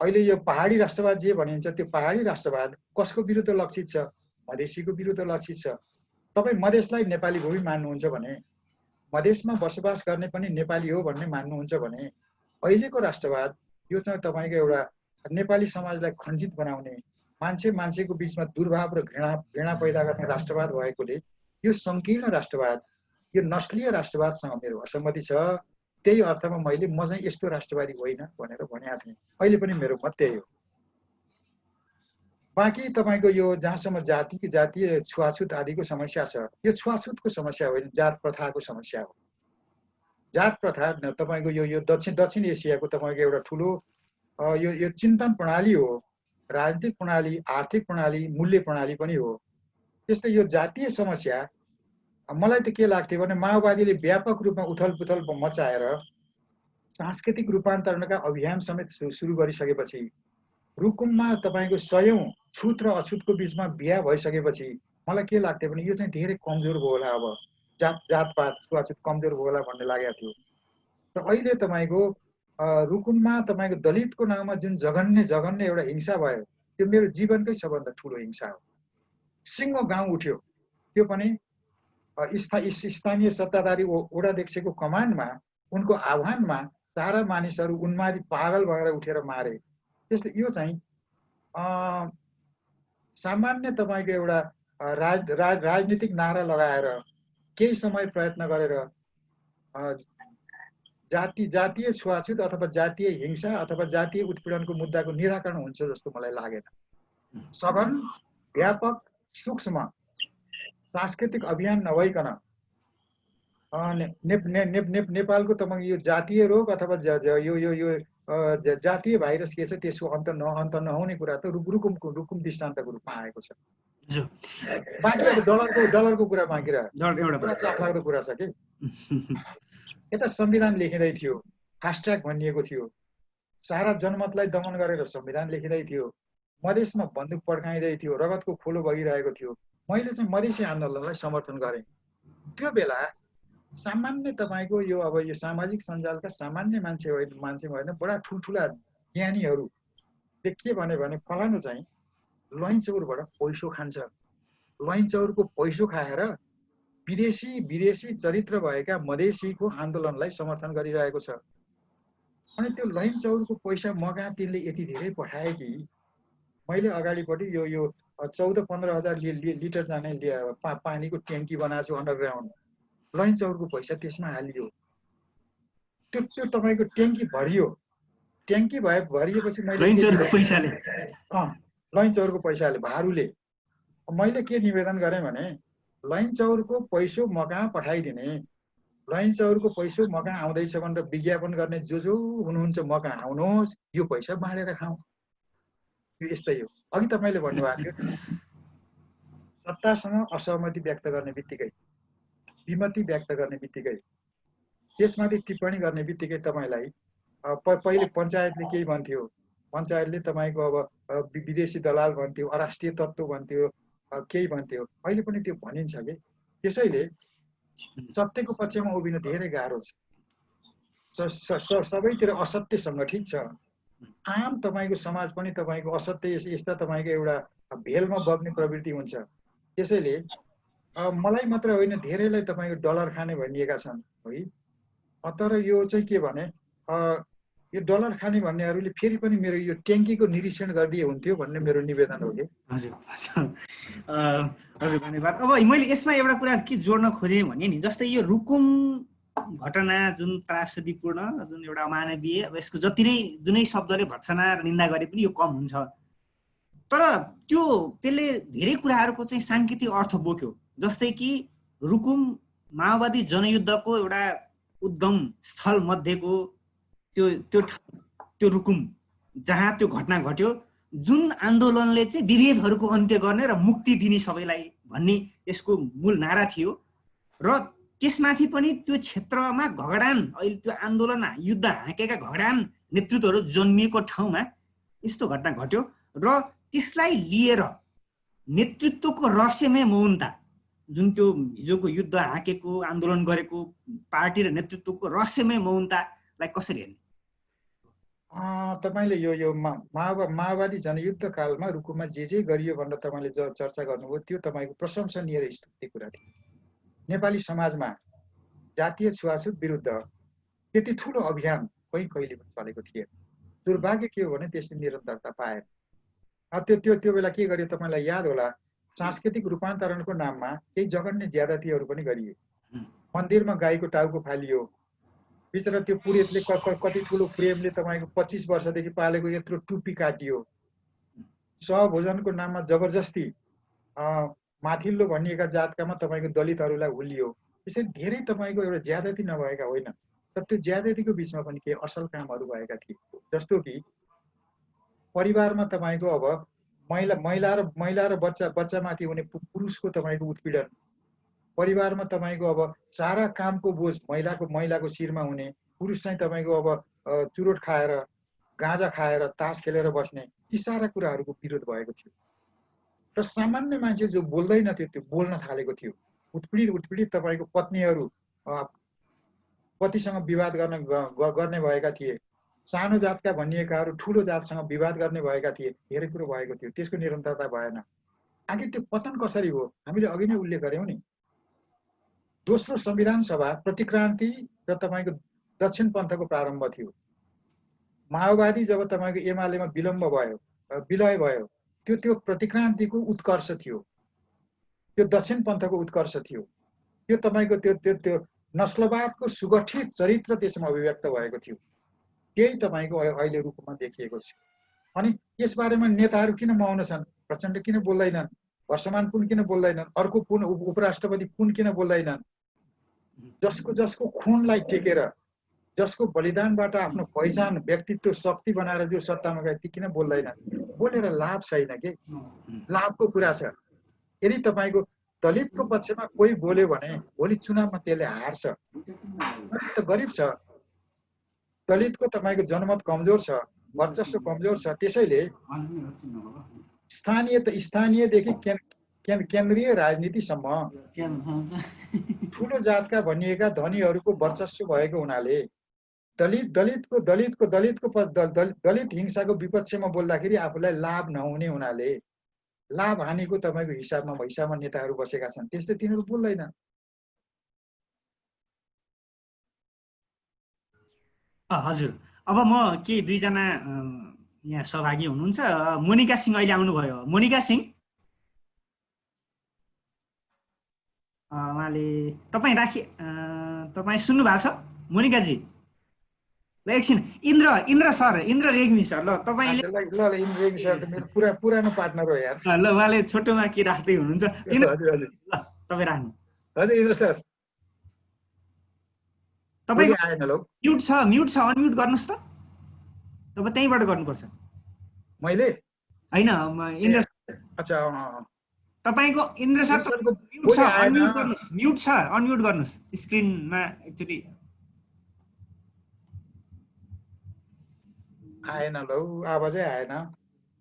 अहिले यो पहाडी राष्ट्रवाद जे भनिन्छ त्यो पहाडी राष्ट्रवाद कसको विरुद्ध लक्षित छ? मधेसीको विरुद्ध लक्षित छ। तपाईँ मधेसलाई नेपाली भूमि मान्नुहुन्छ भने, मधेसमा बसोबास गर्ने पनि नेपाली हो भन्ने मान्नुहुन्छ भने, अहिलेको राष्ट्रवाद यो चाहिँ तपाईँको एउटा नेपाली समाजलाई खण्डित बनाउने, मान्छेको बिचमा दुर्भाव र घृणा पैदा गर्ने राष्ट्रवाद भएकोले यो सङ्कीर्ण राष्ट्रवाद, यो नस्लीय राष्ट्रवादसँग मेरो असहमति छ। त्यही अर्थमा मैले म चाहिँ यस्तो राष्ट्रवादी होइन भनेर भनेको थिएँ। अहिले पनि मेरो मत त्यही हो। बाँकी तपाईँको यो जहाँसम्म जातीय छुवाछुत आदिको समस्या छ, यो छुवाछुतको समस्या होइन, जात प्रथाको समस्या हो। जात प्रथा तपाईँको यो दक्षिण एसियाको तपाईँको एउटा ठुलो यो चिन्तन प्रणाली हो, राजनीतिक प्रणाली, आर्थिक प्रणाली, मूल्य प्रणाली पनि हो। त्यस्तै यो जातीय समस्या मलाई त के लाग्थ्यो भने माओवादीले व्यापक रूपमा उथलपुथल मचाएर सांस्कृतिक रूपान्तरणका अभियान समेत सुरु गरिसकेपछि, रुकुममा तपाईँको 100औं छुत र अछुतको बिचमा बिहा भइसकेपछि मलाई के लाग्थ्यो भने यो चाहिँ धेरै कमजोर भयो होला, अब जातपात छुवाछुत कमजोर भयो होला भन्ने लागेको थियो। र अहिले तपाईँको रुकुममा तपाईँको दलितको नाममा जुन जघन्य एउटा हिंसा भयो, त्यो मेरो जीवनकै सबभन्दा ठुलो हिंसा हो। सिङ्गो गाउँ उठ्यो, त्यो पनि स्थानीय सत्ताधारी वडाध्यक्षको कमान्डमा, उनको आह्वानमा सारा मानिसहरू उन्मादी पागल भएर उठेर मारे। त्यसले यो चाहिँ सामान्य तपाईँको एउटा राजनीतिक नारा लगाएर केही समय प्रयत्न गरेर जातीय छुवाछुत अथवा जातीय हिंसा अथवा जातीय उत्पीडनको मुद्दाको निराकरण हुन्छ जस्तो मलाई लागेन। सघन, व्यापक, सूक्ष्म सांस्कृतिक अभियान नभइकन नेपालको तपाईँको यो जातीय रोग अथवा यो जातीय भाइरस के छ त्यसको अन्त नहुने कुरा त रुकुम दृष्टान्तको रूपमा आएको छ। बाँकी अब डलरको कुरा बाँकी रह्यो, एउटा चाखलाग्दो कुरा छ कि यता संविधान लेखिँदै थियो, फास्ट्र्याक भनिएको थियो, सारा जनमतलाई दमन गरेर संविधान लेखिँदै थियो, मधेसमा बन्दुक पड्काइँदै थियो, रगतको खोलो बगिरहेको थियो। मैले चाहिँ मधेसी आन्दोलनलाई समर्थन गरेँ। त्यो बेला सामान्य तपाईँको यो अब यो सामाजिक सञ्जालका सामान्य मान्छे भएन, बडा ठुल्ठुला ज्ञानीहरूले के भने फलानु चाहिँ लैनचौरबाट पैसो खान्छ, लैनचौरको पैसो खाएर विदेशी चरित्र भएका मधेसीको आन्दोलनलाई समर्थन गरिरहेको छ। अनि त्यो लैनचौरको पैसा मगा तिनले यति धेरै पठाए कि मैले अगाडिपट्टि यो 14-15 हजार लिटर जाने पानीको ट्याङ्की बनाएको छु अन्डरग्राउन्ड। लैनचौरको पैसा त्यसमा हालियो। त्यो तपाईँको ट्याङ्की भरियो। ट्याङ्की भरिएपछि मैले लैनचौरको पैसाले भारूले मैले के निवेदन गरेँ भने लैनचौरको पैसो मकहाँ पठाइदिने, लैनचौरको पैसो मकहाँ आउँदैछ भनेर विज्ञापन गर्ने जो हुनुहुन्छ मकहाँ आउनुहोस्, यो पैसा बाँडेर खाउँ। यो यस्तै हो। अघि तपाईँले भन्नुभएको थियो सत्तासँग असहमति व्यक्त गर्ने बित्तिकै, विमति व्यक्त गर्ने बित्तिकै, त्यसमाथि टिप्पणी गर्ने बित्तिकै तपाईँलाई पहिले पञ्चायतले केही भन्थ्यो, पञ्चायतले तपाईँको अब विदेशी दलाल भन्थ्यो, अराष्ट्रिय तत्त्व भन्थ्यो, केही भन्थ्यो। अहिले पनि त्यो भनिन्छ कि। त्यसैले सत्यको पक्षमा उभिन धेरै गाह्रो छ। सबैतिर असत्य सङ्गठित छ। आम तपाईँको समाज पनि तपाईँको असत्य यस्ता तपाईँको एउटा भेलमा बग्ने प्रवृत्ति हुन्छ। त्यसैले मलाई मात्र होइन, धेरैलाई तपाईँको डलर खाने भनिएका छन् है। तर यो चाहिँ के भने यो डलर खाने भन्नेहरूले फेरि पनि मेरो यो ट्याङ्कीको निरीक्षण गरिदिए हुन्थ्यो भन्ने मेरो निवेदन हो कि। हजुर हजुर धन्यवाद। अब मैले यसमा एउटा कुरा के जोड्न खोजेँ भने नि, जस्तै यो रुकुम घटना जुन त्रासदीपूर्ण, जुन एउटा अमानवीय, अब यसको जति नै जुनै शब्दले भर्त्सना र निन्दा गरे पनि यो कम हुन्छ। तर त्यसले धेरै कुराहरूको चाहिँ साङ्केतिक अर्थ बोक्यो। जस्तै कि रुकुम माओवादी जनयुद्धको एउटा उद्गम स्थल मध्येको त्यो रुकुम जहाँ त्यो घटना घट्यो, जुन आन्दोलनले चाहिँ विभेदहरूको अन्त्य गर्ने र मुक्ति दिने सबैलाई भन्ने यसको मूल नारा थियो। र त्यसमाथि पनि त्यो क्षेत्रमा घगडान, अहिले त्यो आन्दोलन युद्ध हाँकेका घगडान नेतृत्वहरू जन्मिएको ठाउँमा यस्तो घटना घट्यो र त्यसलाई लिएर नेतृत्वको रहस्यमय मौनता, जुन त्यो हिजोको युद्ध हाँकेको आन्दोलन गरेको पार्टी र नेतृत्वको रहस्यमय मौनतालाई कसरी हेर्ने? तपाईँले यो माओवादी जनयुद्ध कालमा रुकुममा जे गरियो भनेर तपाईँले चर्चा गर्नुभयो, त्यो तपाईँको प्रशंसनीय र स्तुति कुरा थियो। नेपाली समाजमा जातीय छुवाछुत विरुद्ध त्यति ठुलो अभियान कहिले पनि चलेको थिएन। दुर्भाग्य के हो भने त्यसले निरन्तरता पाएन। त्यो बेला के गर्यो तपाईँलाई याद होला, सांस्कृतिक रूपान्तरणको नाममा केही जघन्य ज्यादतीहरू पनि गरिए। मन्दिरमा गाईको टाउको फालियो, बिचरा त्यो पुरेतले कति ठुलो प्रेमले तपाईँको 25 वर्षदेखि पालेको यत्रो टुप्पी काटियो। सहभोजनको नाममा जबरजस्ती माथिल्लो भनिएका जातकामा तपाईँको दलितहरूलाई हुलियो। यसरी धेरै तपाईँको एउटा ज्यादती नभएका होइन, तर त्यो ज्यादतीको बिचमा पनि केही असल कामहरू भएका थिए। जस्तो कि परिवारमा तपाईँको अब महिला र बच्चामाथि हुने पुरुषको तपाईँको उत्पीडन, परिवारमा तपाईँको अब सारा कामको बोझ महिलाको शिरमा हुने, पुरुष चाहिँ तपाईँको अब चुरोट खाएर, गाँजा खाएर, तास खेलेर बस्ने, यी सारा कुराहरूको विरोध भएको थियो। र सामान्य मान्छे जो बोल्दैन थियो त्यो बोल्न थालेको थियो। उत्पीडित तपाईँको पत्नीहरू पतिसँग विवाद गर्ने भएका थिए, सानो जातका भनिएकाहरू ठुलो जातसँग विवाद गर्ने भएका थिए, धेरै कुरो भएको थियो। त्यसको निरन्तरता भएन। आखिर त्यो पतन कसरी हो? हामीले अघि नै उल्लेख गर्यौं नि, दोस्रो संविधान सभा प्रतिक्रान्ति र तपाईँको दक्षिण पन्थको प्रारम्भ थियो। माओवादी जब तपाईँको एमालेमा विलय भयो, त्यो प्रतिक्रान्तिको उत्कर्ष थियो, त्यो दक्षिण पन्थको उत्कर्ष थियो। त्यो तपाईँको त्यो नस्लवादको सुगठित चरित्र त्यसमा अभिव्यक्त भएको थियो। त्यही तपाईँको अहिले रूपमा देखिएको छ। अनि यसबारेमा नेताहरू किन मौन छन्? प्रचण्ड किन बोल्दैनन्? वर्षमान पुन किन बोल्दैनन्? अर्को पुन उपराष्ट्रपति पुन किन बोल्दैनन्? जसको खुनलाई टेकेर, जसको बलिदानबाट आफ्नो पहिचान, व्यक्तित्व, शक्ति बनाएर जो सत्तामा गए, ती किन बोल्दैनन्? बोलेर लाभ छैन के, लाभको कुरा छ। यदि तपाईँको दलितको पक्षमा कोही बोल्यो भने भोलि चुनावमा त्यसले हार्छ। दलित त गरिब छ, दलितको तपाईँको जनमत कमजोर छ, वर्चस्व कमजोर छ। त्यसैले स्थानीयदेखि केन्द्रीय राजनीतिसम्म ठुलो जातका भनिएका धनीहरूको वर्चस्व भएको हुनाले दलित हिंसाको विपक्षमा बोल्दाखेरि आफूलाई लाभ नहुने हुनाले लाभ हानिको तपाईँको हिसाबमा नेताहरू बसेका छन्। त्यसले तिनीहरू बोल्दैन। हजुर, अब म के दुईजना यहाँ सहभागी हुनुहुन्छ। मोनिका सिंह अहिले आउनुभयो। मोनिका सिंह, उहाँले तपाईँ सुन्नु भएको छ? मोनिकाजी ल एकछिन। इन्द्र रेग्मी सर, ल तपाईँले इन्द्र रेग्मी सर त मेरो पुरानो पार्टनर हो यार। ल उहाँले छोटोमा के राख्दै हुनुहुन्छ? हजुर ल तपाईँ राख्नु। हजुर इन्द्र सर, तपाईँ आएन। ल म्युट छ, अनम्युट गर्नुहोस् त। तपाईँ त्यहीँबाट गर्नुपर्छ। मैले होइन, इन्द्र। अच्छा, तपाईको इन्द्र सर म्युट छ, अनम्युट गर्नुहोस् स्क्रिनमा। एक्चुअली आएन लौ आवाजै आएन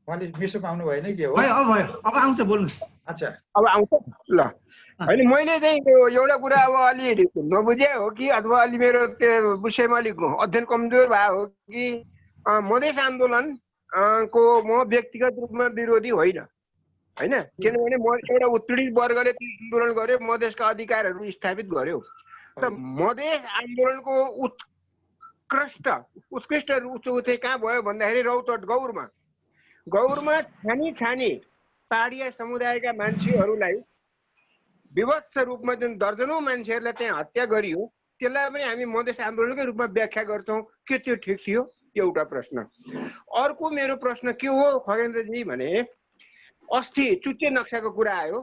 उहाँले मिसो पाउनु भएन के हो भयो अब आउँछ बोल्नुहोस् अच्छा अब आउँछ ल होइन मैले चाहिँ त्यो एउटा कुरा अब अलि नबुझे हो कि अथवा अलि मेरो त्यो विषयमा अलिक अध्ययन कमजोर भयो हो कि मधेस आन्दोलन को म व्यक्तिगत रूपमा विरोधी होइन होइन किनभने म एउटा उत्पीडित वर्गले त्यो आन्दोलन गर्यो मधेसका अधिकारहरू स्थापित गर्यो र मधेस आन्दोलनको उत्कृष्ट रूप चाहिँ कहाँ भयो भन्दाखेरि रौतहट गौरमा छानी पहाडिया समुदायका मान्छेहरूलाई विभत्स रूपमा जुन दर्जनौं मान्छेहरूलाई त्यहाँ हत्या गरियो त्यसलाई पनि हामी मधेस आन्दोलनकै रूपमा व्याख्या गर्छौँ के त्यो ठिक थियो एउटा प्रश्न अर्को मेरो प्रश्न के हो खगेन्द्रजी भने अस्ति चुच्चे नक्साको कुरा आयो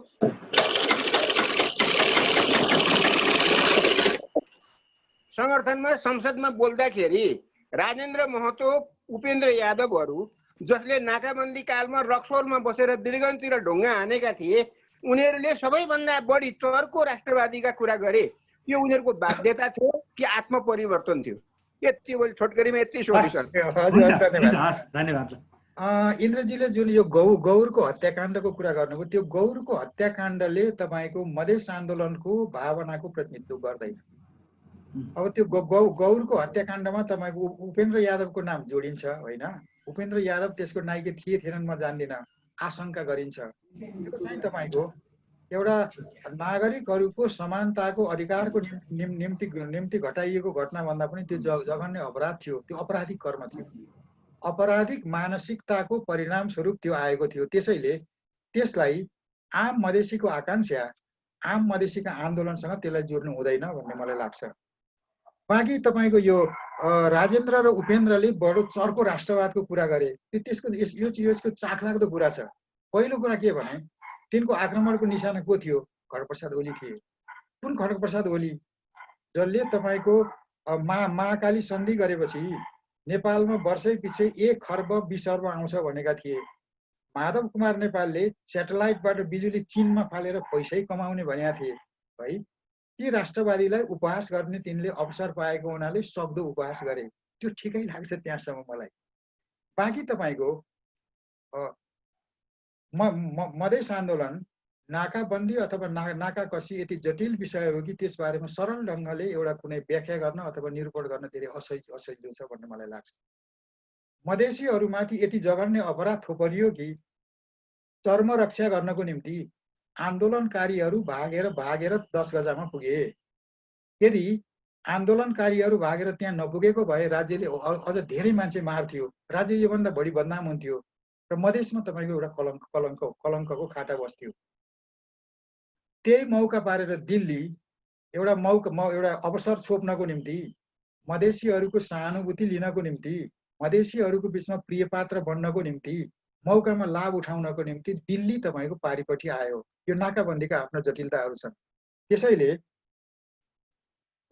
संगठनमा संसदमा बोल्दाखेरि राजेन्द्र महतो उपेन्द्र यादवहरू जसले नाकाबन्दी कालमा रक्सोलमा बसेर बिरगन्जतिर ढुङ्गा हानेका थिए उनीहरूले सबैभन्दा बढी चर्को राष्ट्रवादीका कुरा गरे यो उनीहरूको बाध्यता थियो कि आत्मपरिवर्तन थियो यति मैले छोटकरीमा यति सोधिसकेँ धन्यवाद इन्द्रजीले जुन यो गौरको हत्याकाण्डको कुरा गर्नुभयो त्यो गौरको हत्याकाण्डले तपाईँको मधेस आन्दोलनको भावनाको प्रतिनिधित्व गर्दैन अब त्यो गौरको हत्याकाण्डमा तपाईँको उपेन्द्र यादवको नाम जोडिन्छ होइन उपेन्द्र यादव त्यसको नायिका थिएनन् म जान्दिनँ आशंका गरिन्छ यो चाहिँ तपाईँको एउटा नागरिकहरूको समानताको अधिकारको निम्ति घटाइएको घटना भन्दा पनि त्यो जघन्य अपराध थियो त्यो अपराधिक कर्म थियो अपराधिक मानसिकताको परिणाम स्वरूप त्यो आएको थियो त्यसैले त्यसलाई आम मधेसीको आकांक्षा आम मधेसीका आन्दोलनसँग त्यसलाई जोड्नु हुँदैन भन्ने मलाई लाग्छ बाँकी तपाईँको यो राजेन्द्र र उपेन्द्रले बडो चर्को राष्ट्रवादको कुरा गरे त्यसको यसको चाखलाग्दो कुरा छ पहिलो कुरा के भने तिनको आक्रमणको निशाना को थियो खड्गप्रसाद ओली थिए कुन खड्गप्रसाद ओली जसले तपाईँको महाकाली सन्धि गरेपछि नेपालमा वर्षै पछि 1 खर्ब 20 अर्ब आउँछ भनेका थिए माधव कुमार नेपालले स्याटेलाइटबाट बिजुली चीनमा फालेर पैसै कमाउने भनेका थिए है ती राष्ट्रवादीलाई उपहास गर्ने तिनले अवसर पाएको हुनाले सक्दो उपहास गरे त्यो ठिकै लाग्छ त्यहाँसम्म मलाई बाँकी तपाईँको मधेस आन्दोलन नाकाबन्दी अथवा नाका कसी यति जटिल विषय हो कि त्यसबारेमा सरल ढङ्गले एउटा कुनै व्याख्या गर्न अथवा निरूपण गर्न धेरै असजिलो छ भन्ने मलाई लाग्छ मधेसीहरूमाथि यति जघन्य अपराध थोपरियो कि चर्म रक्षा गर्नको निम्ति आन्दोलनकारीहरू भागेर 10 गजामा पुगे यदि आन्दोलनकारीहरू भागेर त्यहाँ नपुगेको भए राज्यले अझ धेरै मान्छे मार्थ्यो राज्य योभन्दा बढी बदनाम हुन्थ्यो र मधेसमा तपाईँको एउटा कलङ्कको खाटा बस्थ्यो त्यही मौका पारेर दिल्ली एउटा अवसर छोप्नको निम्ति मधेसीहरूको सहानुभूति लिनको निम्ति मधेसीहरूको बिचमा प्रियपात्र बन्नको निम्ति मौकामा लाभ उठाउनको निम्ति दिल्ली तपाईँको पारिपट्टि आयो यो नाकाबन्दीका आफ्ना जटिलताहरू छन् त्यसैले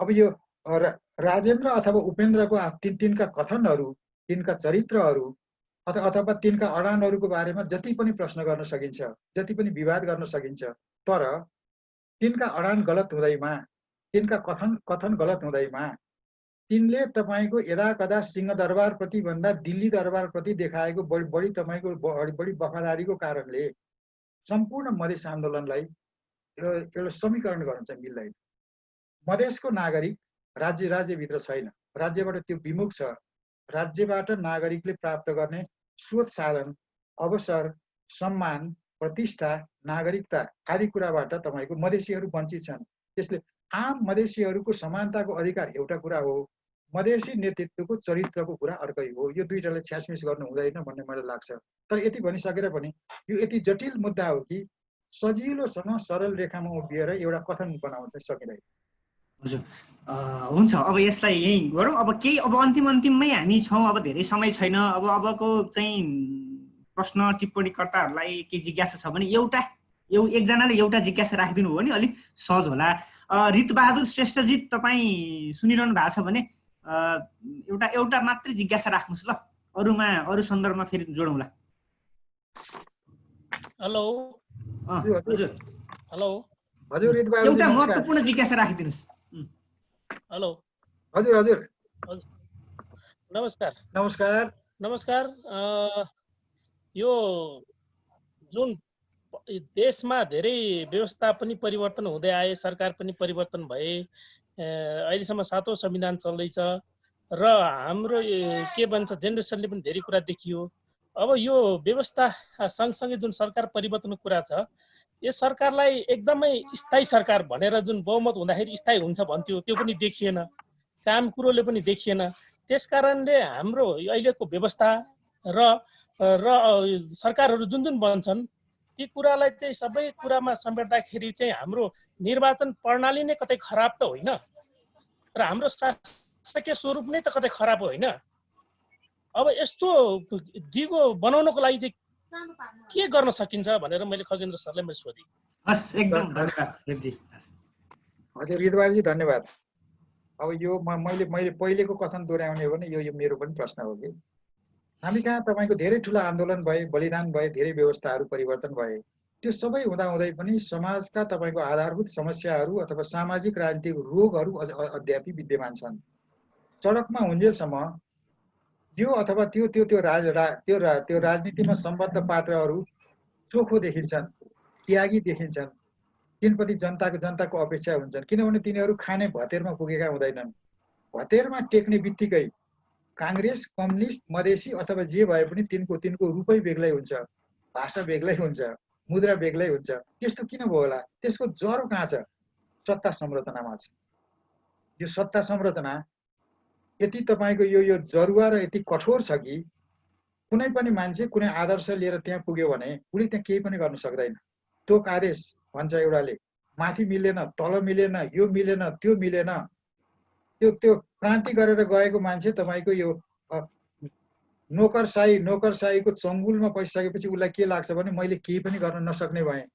अब यो राजेन्द्र अथवा उपेन्द्रको तिनका कथनहरू तिनका चरित्रहरू अथवा तिनका अडानहरूको बारेमा जति पनि प्रश्न गर्न सकिन्छ जति पनि विवाद गर्न सकिन्छ तर तिनका अडान गलत हुँदैमा तिनका कथन गलत हुँदैमा तिनले तपाईँको यदाकदा सिंहदरबारप्रति भन्दा दिल्ली दरबारप्रति देखाएको बढी तपाईँको बढी वफादारीको कारणले सम्पूर्ण मधेस आन्दोलनलाई एउटा समीकरण गर्न चाहिँ मिल्दैन मधेसको नागरिक राज्यभित्र छैन राज्यबाट त्यो विमुख छ राज्यबाट नागरिकले प्राप्त गर्ने स्रोत साधन अवसर सम्मान प्रतिष्ठा नागरिकता आदि कुराबाट तपाईँको मधेसीहरू वञ्चित छन् त्यसले आम मधेसीहरूको समानताको अधिकार एउटा कुरा हो मधेसी नेतृत्वको चरित्रको कुरा अर्कै हो यो दुईटालाई छ्यासमिस गर्नु हुँदैन भन्ने मलाई लाग्छ तर यति भनिसकेर पनि यो यति जटिल मुद्दा हो कि सजिलोसँग सरल रेखामा उभिएर एउटा कथन बनाउन चाहिँ सकिँदैन हजुर हुन्छ अब यसलाई यही गरौँ अब केही अब अन्तिममै हामी छौँ अब धेरै समय छैन अबको चाहिँ प्रश्न टिप्पणीकर्ताहरूलाई के जिज्ञासा छ भने एकजनाले एउटा जिज्ञासा राखिदिनु हो भने अलिक सहज होला रितबहादुर श्रेष्ठजी तपाईँ सुनिरहनु भएको छ भने एउटा मात्रै जिज्ञासा राख्नुहोस् ल अरू सन्दर्भमा फेरि जोडौँला हेलो हजुर हेलो हजुर रितबहादुर एउटा महत्त्वपूर्ण जिज्ञासा राखिदिनुहोस् हेलो हजुर नमस्कार नमस्कार नमस्कार। यो जुन देशमा धेरै व्यवस्था पनि परिवर्तन हुँदै आए, सरकार पनि परिवर्तन भए, अहिलेसम्म 7औं संविधान चल्दैछ र हाम्रो के भन्छ जेनेरेसनले पनि धेरै कुरा देखियो। अब यो व्यवस्था सँगसँगै जुन सरकार परिवर्तनको कुरा छ, यस सरकारलाई एकदमै स्थायी सरकार भनेर जुन बहुमत हुँदाखेरि स्थायी हुन्छ भन्थ्यो, त्यो पनि देखिएन, काम कुरोले पनि देखिएन। त्यसकारणले हाम्रो अहिलेको व्यवस्था र सरकारहरू जुन जुन बन्छन् ती कुरालाई चाहिँ सबै कुरामा समेट्दाखेरि चाहिँ हाम्रो निर्वाचन प्रणाली नै कतै खराब त होइन र हाम्रो शासकीय स्वरूप नै त कतै खराब होइन। अब यस्तो दिगो बनाउनको लागि चाहिँ के गर्न सकिन्छ भनेर मैले खगेन्द्र सरलाई मैले सोधेँ। हस्, एकदम धन्यवाद रेग्जी। हजुर रिदवारजी धन्यवाद। अब यो मैले पहिलेको कथन दोहोऱ्याउने हो भने यो मेरो पनि प्रश्न हो कि हामी कहाँ तपाईँको धेरै ठुला आन्दोलन भए, बलिदान भए, धेरै व्यवस्थाहरू परिवर्तन भए, त्यो सबै हुँदाहुँदै पनि समाजका तपाईँको आधारभूत समस्याहरू अथवा सामाजिक राजनीतिक रोगहरू अद्यापि विद्यमान छन्। सडकमा हुन्जेलसम्म यो अथवा त्यो राजनीतिमा सम्बद्ध पात्रहरू चोखो देखिन्छन्, त्यागी देखिन्छन्, तिनप्रति जनताको अपेक्षा हुन्छन्, किनभने तिनीहरू खाने भतेरमा पुगेका हुँदैनन्। भतेरमा टेक्ने बित्तिकै काङ्ग्रेस, कम्युनिस्ट, मधेसी अथवा जे भए पनि तिनको रूपै बेग्लै हुन्छ, भाषा बेग्लै हुन्छ, मुद्रा बेग्लै हुन्छ। त्यस्तो किन भयो होला? त्यसको जरो कहाँ छ? सत्ता संरचनामा छ। यो सत्ता संरचना यति तपाईँको यो जरुवा र यति कठोर छ कि कुनै पनि मान्छे कुनै आदर्श लिएर त्यहाँ पुग्यो भने उसले त्यहाँ केही पनि गर्न सक्दैन। तोक आदेश भन्छ एउटाले, माथि मिलेन, तल मिलेन, यो मिलेन, त्यो मिलेन, त्यो क्रान्ति गरेर गएको मान्छे तपाईँको यो नोकरसाहीको चङ्गुलमा पसिसकेपछि उसलाई के लाग्छ भने मैले केही पनि गर्न नसक्ने भएँ,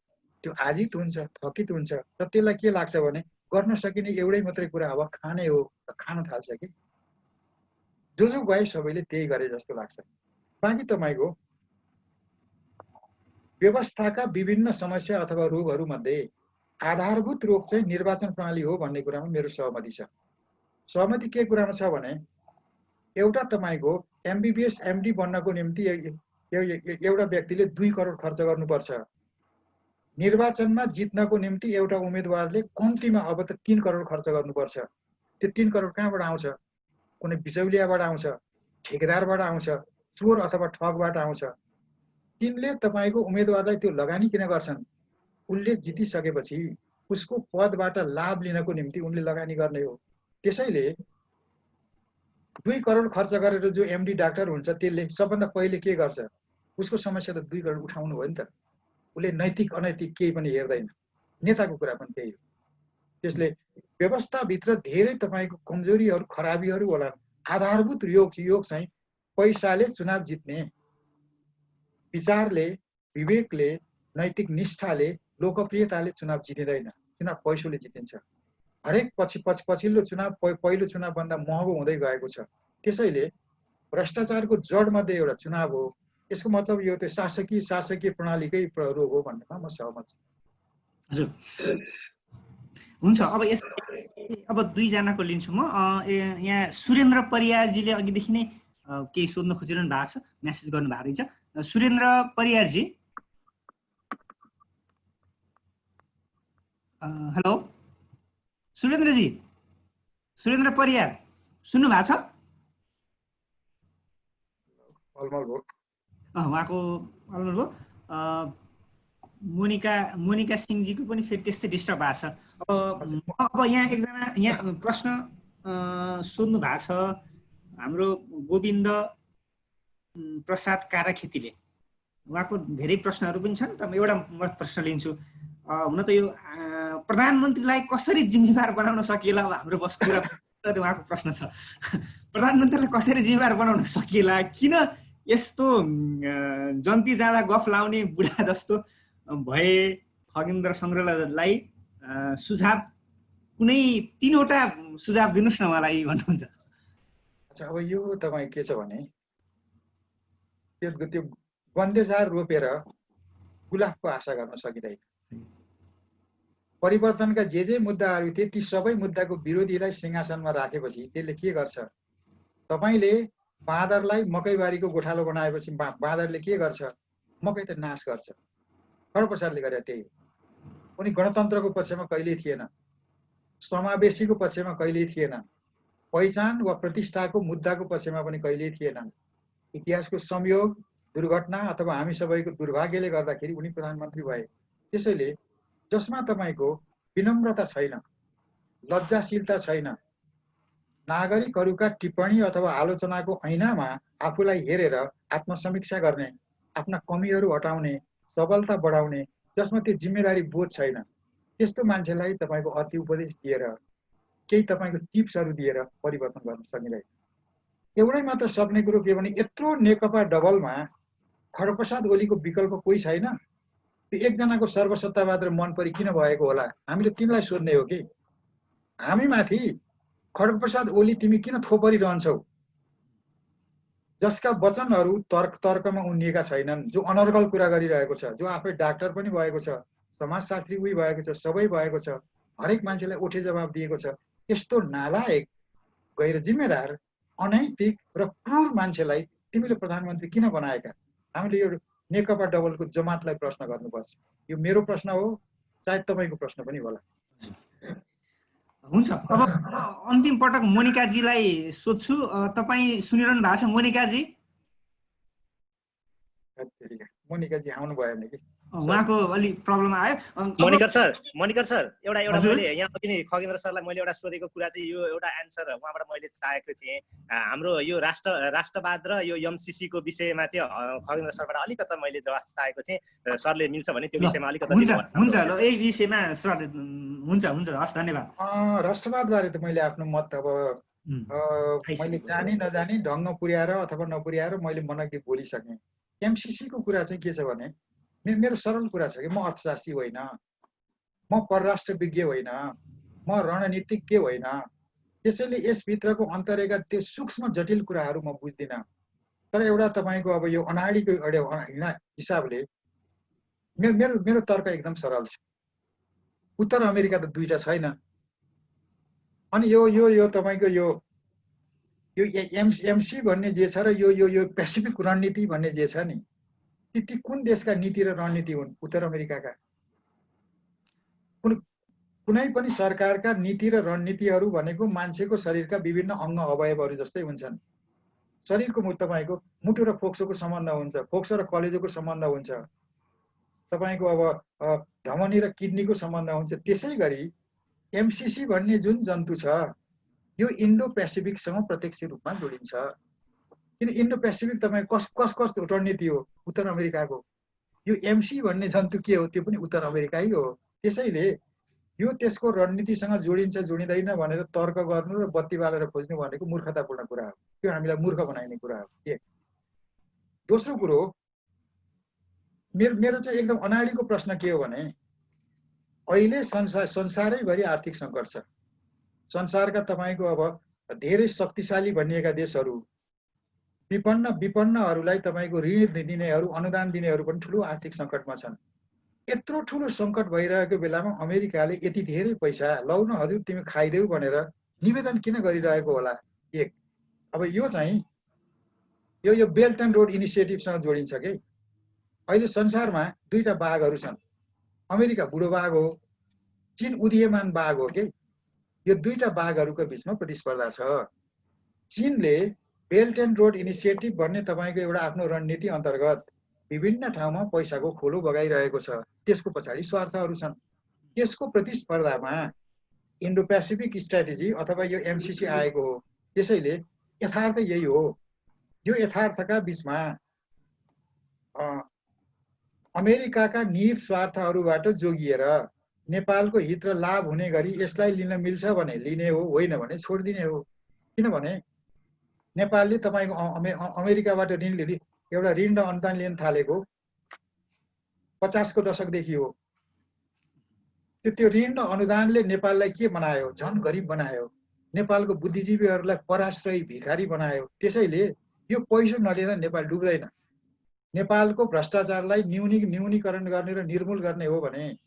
त्यो आजित हुन्छ, थकित हुन्छ र त्यसलाई के लाग्छ भने गर्न सकिने एउटै मात्रै कुरा अब खाने हो, खान थाल्छ कि जो गए सबैले त्यही गरे जस्तो लाग्छ। बाँकी तपाईँको व्यवस्थाका विभिन्न समस्या अथवा रोगहरू मध्ये आधारभूत रोग चाहिँ निर्वाचन प्रणाली हो भन्ने कुरामा मेरो सहमति छ। सहमति के कुरामा छ भने एउटा तपाईँको एमबीबीएस एमडी बन्नको निम्ति एउटा व्यक्तिले 2 करोड खर्च गर्नुपर्छ। निर्वाचनमा जित्नको निम्ति एउटा उम्मेदवारले कम्तीमा अब त 3 करोड खर्च गर्नुपर्छ। त्यो 3 करोड कहाँबाट आउँछ? कुनै बिचौलियाबाट आउँछ, ठेकेदारबाट आउँछ, चोर अथवा ठगबाट आउँछ। तिनले तपाईँको उम्मेदवारलाई त्यो लगानी किन गर्छन्? उनले जितिसकेपछि उसको पदबाट लाभ लिनको निम्ति उनले लगानी गर्ने हो। त्यसैले 2 करोड खर्च गरेर जो एमडी डाक्टर हुन्छ त्यसले सबभन्दा पहिले के गर्छ? उसको समस्या त 2 करोड उठाउनु हो नि त। उसले नैतिक अनैतिक केही पनि हेर्दैन। नेताको कुरा पनि त्यही हो। त्यसले व्यवस्थाभित्र धेरै तपाईँको कमजोरीहरू, खराबीहरू होला। आधारभूत योग चाहिँ पैसाले चुनाव जित्ने, विचारले, विवेकले, नैतिक निष्ठाले, लोकप्रियताले चुनाव जितिँदैन। चुनाव पैसोले जितिन्छ। हरेक पछिल्लो चुनाव पहिलो चुनावभन्दा महँगो हुँदै गएको छ। त्यसैले भ्रष्टाचारको जडमध्ये एउटा चुनाव हो। यसको मतलब यो त्यो शासकीय प्रणालीकै रोग हो भन्नेमा म सहमत छु। हजुर हुन्छ। अब 2 जनाको लिन्छु म। यहाँ सुरेन्द्र परियारजीले अघिदेखि नै केही सोध्न खोजिरहनु भएको छ, मेसेज गर्नु भएको रहेछ। सुरेन्द्र परियारजी, हेलो सुरेन्द्रजी, सुरेन्द्र परियार सुन्नु भएको छ? उहाँको अलमल भयो। मोनिका सिंहजीको पनि फेरि त्यस्तै डिस्टर्ब भएको छ। अब यहाँ एकजना प्रश्न सोध्नु भएको छ हाम्रो गोविन्द प्रसाद काराखेतीले। उहाँको धेरै प्रश्नहरू पनि छन्, तर एउटा म प्रश्न लिन्छु। हुन त यो प्रधानमन्त्रीलाई कसरी जिम्मेवार बनाउन सकिएला हाम्रो बसको कुरा उहाँको प्रश्न छ। प्रधानमन्त्रीलाई कसरी जिम्मेवार बनाउन सकिएला? किन यस्तो जन्ती जाँदा गफ लाउने बुढा जस्तो भए? खगेन्द्र संग्रौलालाई सुझाव कुनै 3वटा सुझाव दिनुहोस् न मलाई भन्नुहुन्छ। अच्छा, अब यो तपाईँ के छ भने त्यो गन्देजार रोपेर गुलाबको आशा गर्न सकिँदैन। परिवर्तनका जे मुद्दाहरू थिए ती सबै मुद्दाको विरोधीलाई सिंहासनमा राखेपछि त्यसले के गर्छ? तपाईँले बाँदरलाई मकैबारीको गोठालो बनाएपछि बाँदरले के गर्छ? मकै त नाश गर्छ। खड्गप्रसादले गरे त्यही। उनी गणतन्त्रको पक्षमा कहिल्यै थिएन, समावेशीको पक्षमा कहिल्यै थिएन, पहिचान वा प्रतिष्ठाको मुद्दाको पक्षमा पनि कहिल्यै थिएनन्। इतिहासको संयोग, दुर्घटना अथवा हामी सबैको दुर्भाग्यले गर्दाखेरि उनी प्रधानमन्त्री भए। त्यसैले जसमा तपाईँको विनम्रता छैन, लज्जाशीलता छैन, नागरिकहरूका टिप्पणी अथवा आलोचनाको ऐनामा आफूलाई हेरेर आत्मसमीक्षा गर्ने, आफ्ना कमीहरू हटाउने, सबलता बढाउने, जसमा त्यो जिम्मेदारी बोध छैन, त्यस्तो मान्छेलाई तपाईँको अति उपदेश दिएर केही तपाईँको टिप्सहरू दिएर परिवर्तन गर्न सकिँदैन। एउटै मात्र सक्ने कुरो के भने यत्रो नेकपा डबलमा खड्गप्रसाद ओलीको विकल्प कोही छैन। त्यो एकजनाको सर्वसत्तावाद र मनपरी किन भएको होला? हामीले तिमीलाई सोध्ने हो कि हामीमाथि खड्गप्रसाद ओली तिमी किन थोपरिरहन्छौ? जसका वचनहरू तर्कमा उनिएका छैनन्, जो अनर्गल कुरा गरिरहेको छ, जो आफै डाक्टर पनि भएको छ, समाजशास्त्री उही भएको छ, सबै भएको छ, हरेक मान्छेलाई ओठे जवाब दिएको छ, यस्तो नालायक, गैर जिम्मेदार, अनैतिक र क्रूर मान्छेलाई तिमीले प्रधानमन्त्री किन बनाएका? हामीले यो नेकपा डबलको जमातलाई प्रश्न गर्नुपर्छ। यो मेरो प्रश्न हो, सायद तपाईँको प्रश्न पनि होला। हुन्छ, अब अन्तिम पटक मोनिकाजीलाई सोध्छु। तपाईँ सुनिरहनु भएको छ मोनिकाजी? मोनिकाजी आउनु भयो भने कि उहाँको अलिक प्रब्लम आयो। मनिकर सर एउटा मैले यहाँ अघि नै खगेन्द्र सरलाई मैले एउटा सोधेको कुरा चाहिँ यो एउटा एन्सर उहाँबाट मैले चाहेको थिएँ। हाम्रो यो राष्ट्रवाद र यो एमसीसी को विषयमा चाहिँ खगेन्द्र सरबाट अलिकति मैले जवाफ चाहेको थिएँ। सरले मिल्छ भने त्यो विषयमा अलिकति हुन्छ ल, यही विषयमा सर हुन्छ हस्, धन्यवाद। राष्ट्रवादबारे त मैले आफ्नो मत अब मैले जानी नजानी ढङ्ग पुर्याएर अथवा नपुर्याएर मैले मनग्गे बोलिसकेँ। एमसीसी को कुरा चाहिँ के छ भने मेरो सरल कुरा छ कि म अर्थशास्त्री होइन, म परराष्ट्र विज्ञ होइन, म रणनीतिज्ञ होइन। त्यसैले यसभित्रको अन्तरेका त्यो सूक्ष्म जटिल कुराहरू म बुझ्दिनँ। तर एउटा तपाईँको अब यो अनाडीको एउटा हिसाबले मेरो तर्क एकदम सरल छ। उत्तर अमेरिका त दुईटा छैन। अनि यो तपाईँको यो एमसी भन्ने जे छ र यो पेसिफिक रणनीति भन्ने जे छ नि, ती कुन देशका नीति र रणनीति हुन्? उत्तर अमेरिकाका। कुनै पनि सरकारका नीति र रणनीतिहरू भनेको मान्छेको शरीरका विभिन्न अङ्ग अवयवहरू जस्तै हुन्छन्। शरीरको तपाईँको मुटु र फोक्सोको सम्बन्ध हुन्छ, फोक्सो र कलेजोको सम्बन्ध हुन्छ, तपाईँको अब धमनी र किडनीको सम्बन्ध हुन्छ। त्यसै गरी एमसीसी भन्ने जुन जन्तु छ यो इन्डो पेसिफिकसँग प्रत्यक्ष रूपमा जोडिन्छ। किन इन्डो पेसिफिक तपाईँ कस्तो रणनीति हो? उत्तर अमेरिकाको। यो एमसी भन्ने जन्तु के हो? त्यो पनि उत्तर अमेरिकै हो। त्यसैले यो त्यसको रणनीतिसँग जोडिन्छ जोडिँदैन भनेर तर्क गर्नु र बत्ती बालेर खोज्नु भनेको मूर्खतापूर्ण कुरा हो। त्यो हामीलाई मूर्ख बनाइने कुरा हो। एक। दोस्रो कुरो, मेरो चाहिँ एकदम अनाडीको प्रश्न के हो भने अहिले संसारैभरि आर्थिक सङ्कट छ। संसारका तपाईँको अब धेरै शक्तिशाली भनिएका देशहरू विपन्नहरूलाई तपाईँको ऋण दिनेहरू, अनुदान दिनेहरू पनि ठुलो आर्थिक सङ्कटमा छन्। यत्रो ठुलो सङ्कट भइरहेको बेलामा अमेरिकाले यति धेरै पैसा लौ न हजुर तिमी खाइदेऊ भनेर निवेदन किन गरिरहेको होला? एक। अब यो चाहिँ यो बेल्ट एन्ड रोड इनिसिएटिभसँग जोडिन्छ कि अहिले संसारमा दुईटा बाघहरू छन्। अमेरिका बुढो बाघ हो, चीन उदीयमान बाघ हो कि। यो दुईटा बाघहरूको बिचमा प्रतिस्पर्धा छ। चीनले बेल्ट एन्ड रोड इनिसिएटिभ भन्ने तपाईँको एउटा आफ्नो रणनीति अन्तर्गत विभिन्न ठाउँमा पैसाको खोलो बगाइरहेको छ। त्यसको पछाडि स्वार्थहरू छन्। त्यसको प्रतिस्पर्धामा इन्डो पेसिफिक स्ट्राटेजी अथवा यो एमसीसी आएको हो। त्यसैले यथार्थ यही हो। यो यथार्थका बिचमा अमेरिकाका निहित स्वार्थहरूबाट जोगिएर नेपालको हित र लाभ हुने गरी यसलाई लिन मिल्छ भने लिने हो, होइन भने छोडिदिने हो। किनभने नेपालले तपाईँको अमेरिकाबाट एउटा ऋण र अनुदान लिन थालेको 50 को दशकदेखि हो। त्यो ऋण र अनुदानले नेपाललाई के बनायो? झन् गरिब बनायो। नेपालको बुद्धिजीवीहरूलाई पराश्रयी भिखारी बनायो। त्यसैले यो पैसा नलिँदा नेपाल डुब्दैन। नेपालको भ्रष्टाचारलाई न्यूनीकरण गर्ने र निर्मूल गर्ने हो भने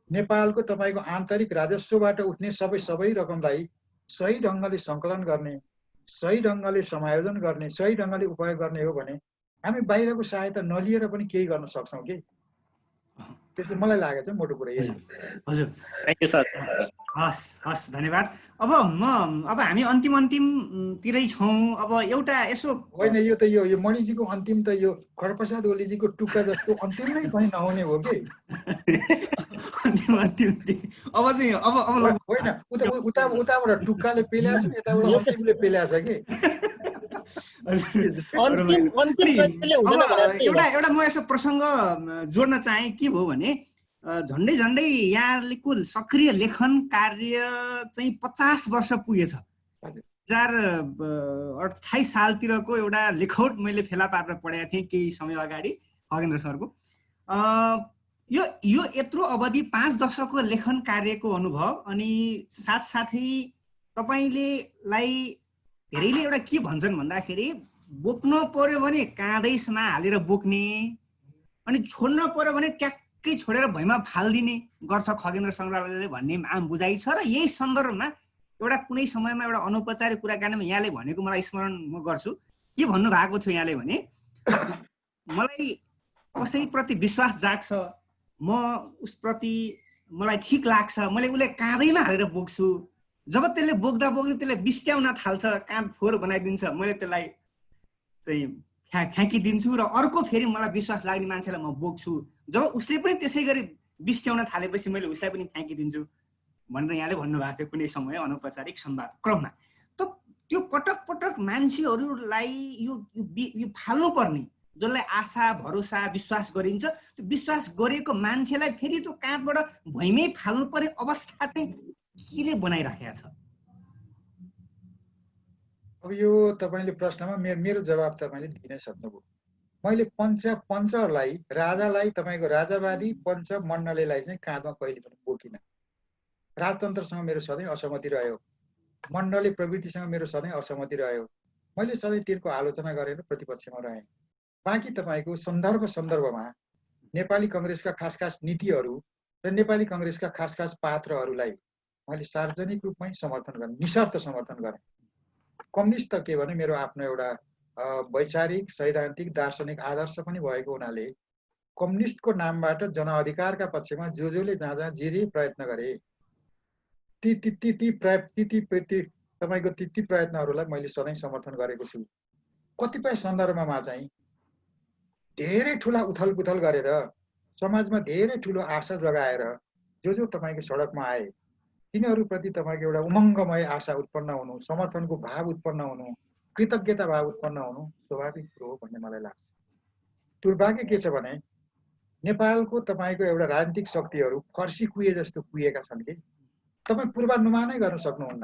नेपालको तपाईँको आन्तरिक राजस्वबाट उठ्ने सबै रकमलाई सही ढङ्गले सङ्कलन गर्ने, सही ढङ्गले समायोजन गर्ने, सही ढङ्गले उपयोग गर्ने हो भने हामी बाहिरको सहायता नलिएर पनि केही गर्न सक्छौँ कि त्यसले मलाई लागेको छ मोटो कुरा यही। हजुर थ्याङ्क यू सर। हस् धन्यवाद। अब हामी अन्तिमतिरै छौँ। अब एउटा यसो होइन, यो त यो मणिजीको अन्तिम त यो खड्गप्रसाद ओलीजीको टुक्का जस्तो अन्तिम नै पनि नहुने हो कि अन्तिम अब चाहिँ अब होइन, उताबाट टुक्काले पेल्या छ, यताबाट अन्तिमले पेल्या छ कि। एउटा म यसो प्रसङ्ग जोड्न चाहे के भयो भने झन्डै यहाँको सक्रिय लेखन कार्य चाहिँ 50 वर्ष पुगेछ। 2028 सालतिरको एउटा लेखौट मैले फेला पारेर पढाएको थिएँ केही समय अगाडि खगेन्द्र सरको। यो यत्रो अवधि 5 दशकको लेखन कार्यको अनुभव अनि साथसाथै तपाईँलेलाई धेरैले एउटा के भन्छन् भन्दाखेरि बोक्नु पर्यो भने काँधैमा हालेर बोक्ने अनि छोड्न पर्यो भने ट्याक्कै छोडेर भुइँमा फालिदिने गर्छ खगेन्द्र सङ्ग्रहालयले भन्ने आम बुझाइ छ। र यही सन्दर्भमा एउटा कुनै समयमा एउटा अनौपचारिक कुराकानीमा यहाँले भनेको मलाई स्मरण म गर्छु। के भन्नुभएको थियो यहाँले भने मलाई कसैप्रति विश्वास जाग्छ, म उसप्रति मलाई ठिक लाग्छ, मैले उसले काँधैमा हालेर बोक्छु। जब त्यसले बोक्दा त्यसले बिस्ट्याउन थाल्छ, काँध फोहोर बनाइदिन्छ, मैले त्यसलाई चाहिँ फ्याँकिदिन्छु र अर्को फेरि मलाई विश्वास लाग्ने मान्छेलाई म बोक्छु। जब उसले पनि त्यसै गरी बिस्ट्याउन थालेपछि मैले उसलाई पनि फ्याँकिदिन्छु भनेर यहाँले भन्नुभएको थियो कुनै समय अनौपचारिक संवाद क्रममा। त्यो पटक मान्छेहरूलाई यो फाल्नुपर्ने, जसलाई आशा भरोसा विश्वास गरिन्छ, त्यो विश्वास गरेको मान्छेलाई फेरि त्यो काँधबाट भुइँमै फाल्नु पर्ने अवस्था चाहिँ केले बनाइराखेको छ? अब यो तपाईँले प्रश्नमा मेरो जवाब तपाईँले दिन सक्नुभयो। मैले पञ्चलाई राजालाई तपाईँको राजावादी पञ्च मण्डलेलाई चाहिँ काँधमा कहिले पनि बोकिनँ। राजतन्त्रसँग मेरो सधैँ असहमति रह्यो, मण्डले प्रवृत्तिसँग मेरो सधैँ असहमति रह्यो। मैले सधैँ तिनको आलोचना गरेर प्रतिपक्षमा रहेँ। बाँकी तपाईँको सन्दर्भमा नेपाली कङ्ग्रेसका खास नीतिहरू र नेपाली कङ्ग्रेसका खास पात्रहरूलाई मैले सार्वजनिक रूपमै समर्थन गरेँ, निशर्त समर्थन गरेँ। कम्युनिस्ट त के भने मेरो आफ्नो एउटा वैचारिक सैद्धान्तिक दार्शनिक आदर्श पनि भएको हुनाले कम्युनिस्टको नामबाट जनअधिकारका पक्षमा जसले जहाँ जे प्रयत्न गरे तपाईँको ती प्रयत्नहरूलाई मैले सधैँ समर्थन गरेको छु। कतिपय सन्दर्भमा चाहिँ धेरै ठुला उथलपुथल गरेर समाजमा धेरै ठुलो आशा जगाएर जो तपाईँको सडकमा आए तिनीहरूप्रति तपाईँको एउटा उमङ्गमय आशा उत्पन्न हुनु, समर्थनको भाव उत्पन्न हुनु, कृतज्ञता भाव उत्पन्न हुनु स्वाभाविक कुरो हो भन्ने मलाई लाग्छ। दुर्भाग्य के छ भने नेपालको तपाईँको एउटा राजनीतिक शक्तिहरू फर्सी कुए जस्तो कुएका छन् कि तपाईँ पूर्वानुमानै गर्न सक्नुहुन्न।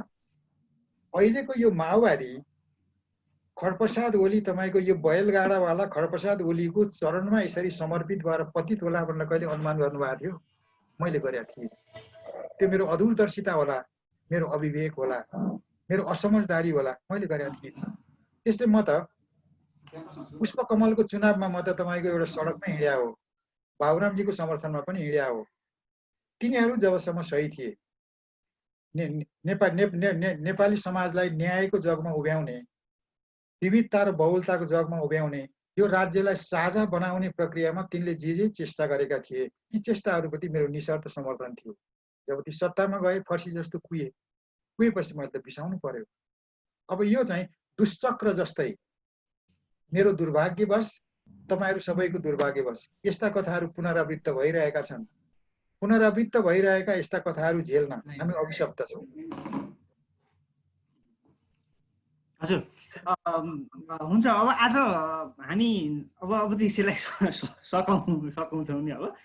अहिलेको यो माओवादी खड्गप्रसाद ओली तपाईँको यो बैलगाडावाला खड्गप्रसाद ओलीको चरणमा यसरी समर्पित भएर पतित होला भनेर कहिले अनुमान गर्नुभएको थियो? मैले गरेका थिएँ। त्यो मेरो अदूरदर्शिता होला, मेरो अविवेक होला, मेरो असमझदारी होला, मैले गरेका थिएँ। त्यसले म त पुष्पकमलको चुनावमा म त तपाईँको एउटा सडकमै हिँड्या हो, बाबुरामजीको समर्थनमा पनि हिँड्या हो। तिनीहरू जबसम्म सही थिए, नेपाली समाजलाई न्यायको जगमा उभ्याउने, विविधता र बहुलताको जगमा उभ्याउने, यो राज्यलाई साझा बनाउने प्रक्रियामा तिनले जे चेष्टा गरेका थिए ती चेष्टाहरूप्रति मेरो निशर्त समर्थन थियो। जब ती सत्तामा गए फर्सी जस्तो कुएपछि मैले त बिसाउनु पर्यो। अब यो चाहिँ दुश्चक्र जस्तै मेरो दुर्भाग्यवश, तपाईँहरू सबैको दुर्भाग्यवश यस्ता कथाहरू पुनरावृत्त भइरहेका छन्। पुनरावृत्त भइरहेका यस्ता कथाहरू झेल्न हामी अभिशप्त छौँ। हजुर हुन्छ। अब आज हामी अब त्यसैलाई सकाउँछौँ नि। अब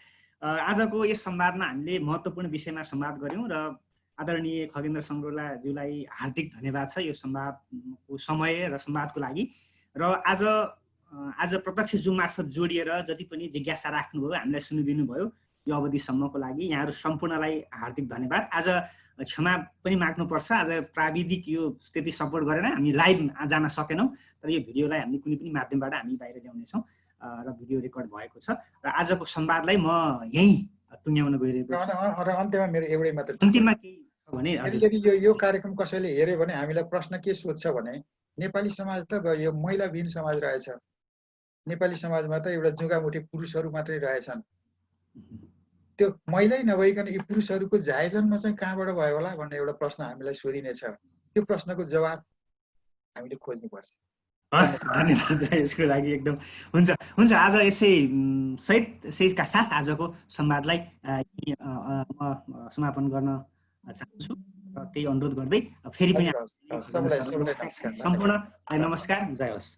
आजको यस संवादमा हामीले महत्त्वपूर्ण विषयमा संवाद गऱ्यौँ र आदरणीय खगेन्द्र सङ्ग्रौलाज्यूलाई हार्दिक धन्यवाद छ यो संवादको समय र संवादको लागि। र आज प्रत्यक्ष जुम मार्फत जोडिएर जति पनि जिज्ञासा राख्नुभयो, हामीलाई सुनिदिनु भयो, यो अवधिसम्मको लागि यहाँहरू सम्पूर्णलाई हार्दिक धन्यवाद। आज क्षमा पनि माग्नुपर्छ, आज प्राविधिक यो त्यति सपोर्ट गरेन, हामी लाइभ जान सकेनौँ, तर यो भिडियोलाई हामी कुनै पनि माध्यमबाट हामी बाहिर ल्याउनेछौँ र भिडियो रेकर्ड भएको छ। र आजको संवादलाई म यहीँ टुङ्ग्याउन गइरहेको छु। र अन्त्यमा मेरो एउटै मात्र अन्तिममा के भने यदि यो कार्यक्रम कसैले हेऱ्यो भने हामीलाई प्रश्न के सोध्छ भने नेपाली समाज त यो महिलाविहीन समाज रहेछ। नेपाली समाजमा त एउटा जुगामुठी पुरुषहरू मात्रै रहेछन्। त्यो महिलै नभइकन यी पुरुषहरूको जायजन्म चाहिँ कहाँबाट भयो होला भन्ने एउटा प्रश्न हामीलाई सोधिनेछ। त्यो प्रश्नको जवाब हामीले खोज्नुपर्छ। हस्, धन्यवाद यसको लागि एकदम। हुन्छ हुन्छ, आज यसैका साथ आजको संवादलाई म समापन गर्न चाहन्छु। त्यही अनुरोध गर्दै फेरि पनि सबैलाई नमस्कार। सम्पूर्णलाई नमस्कार, जय होस्।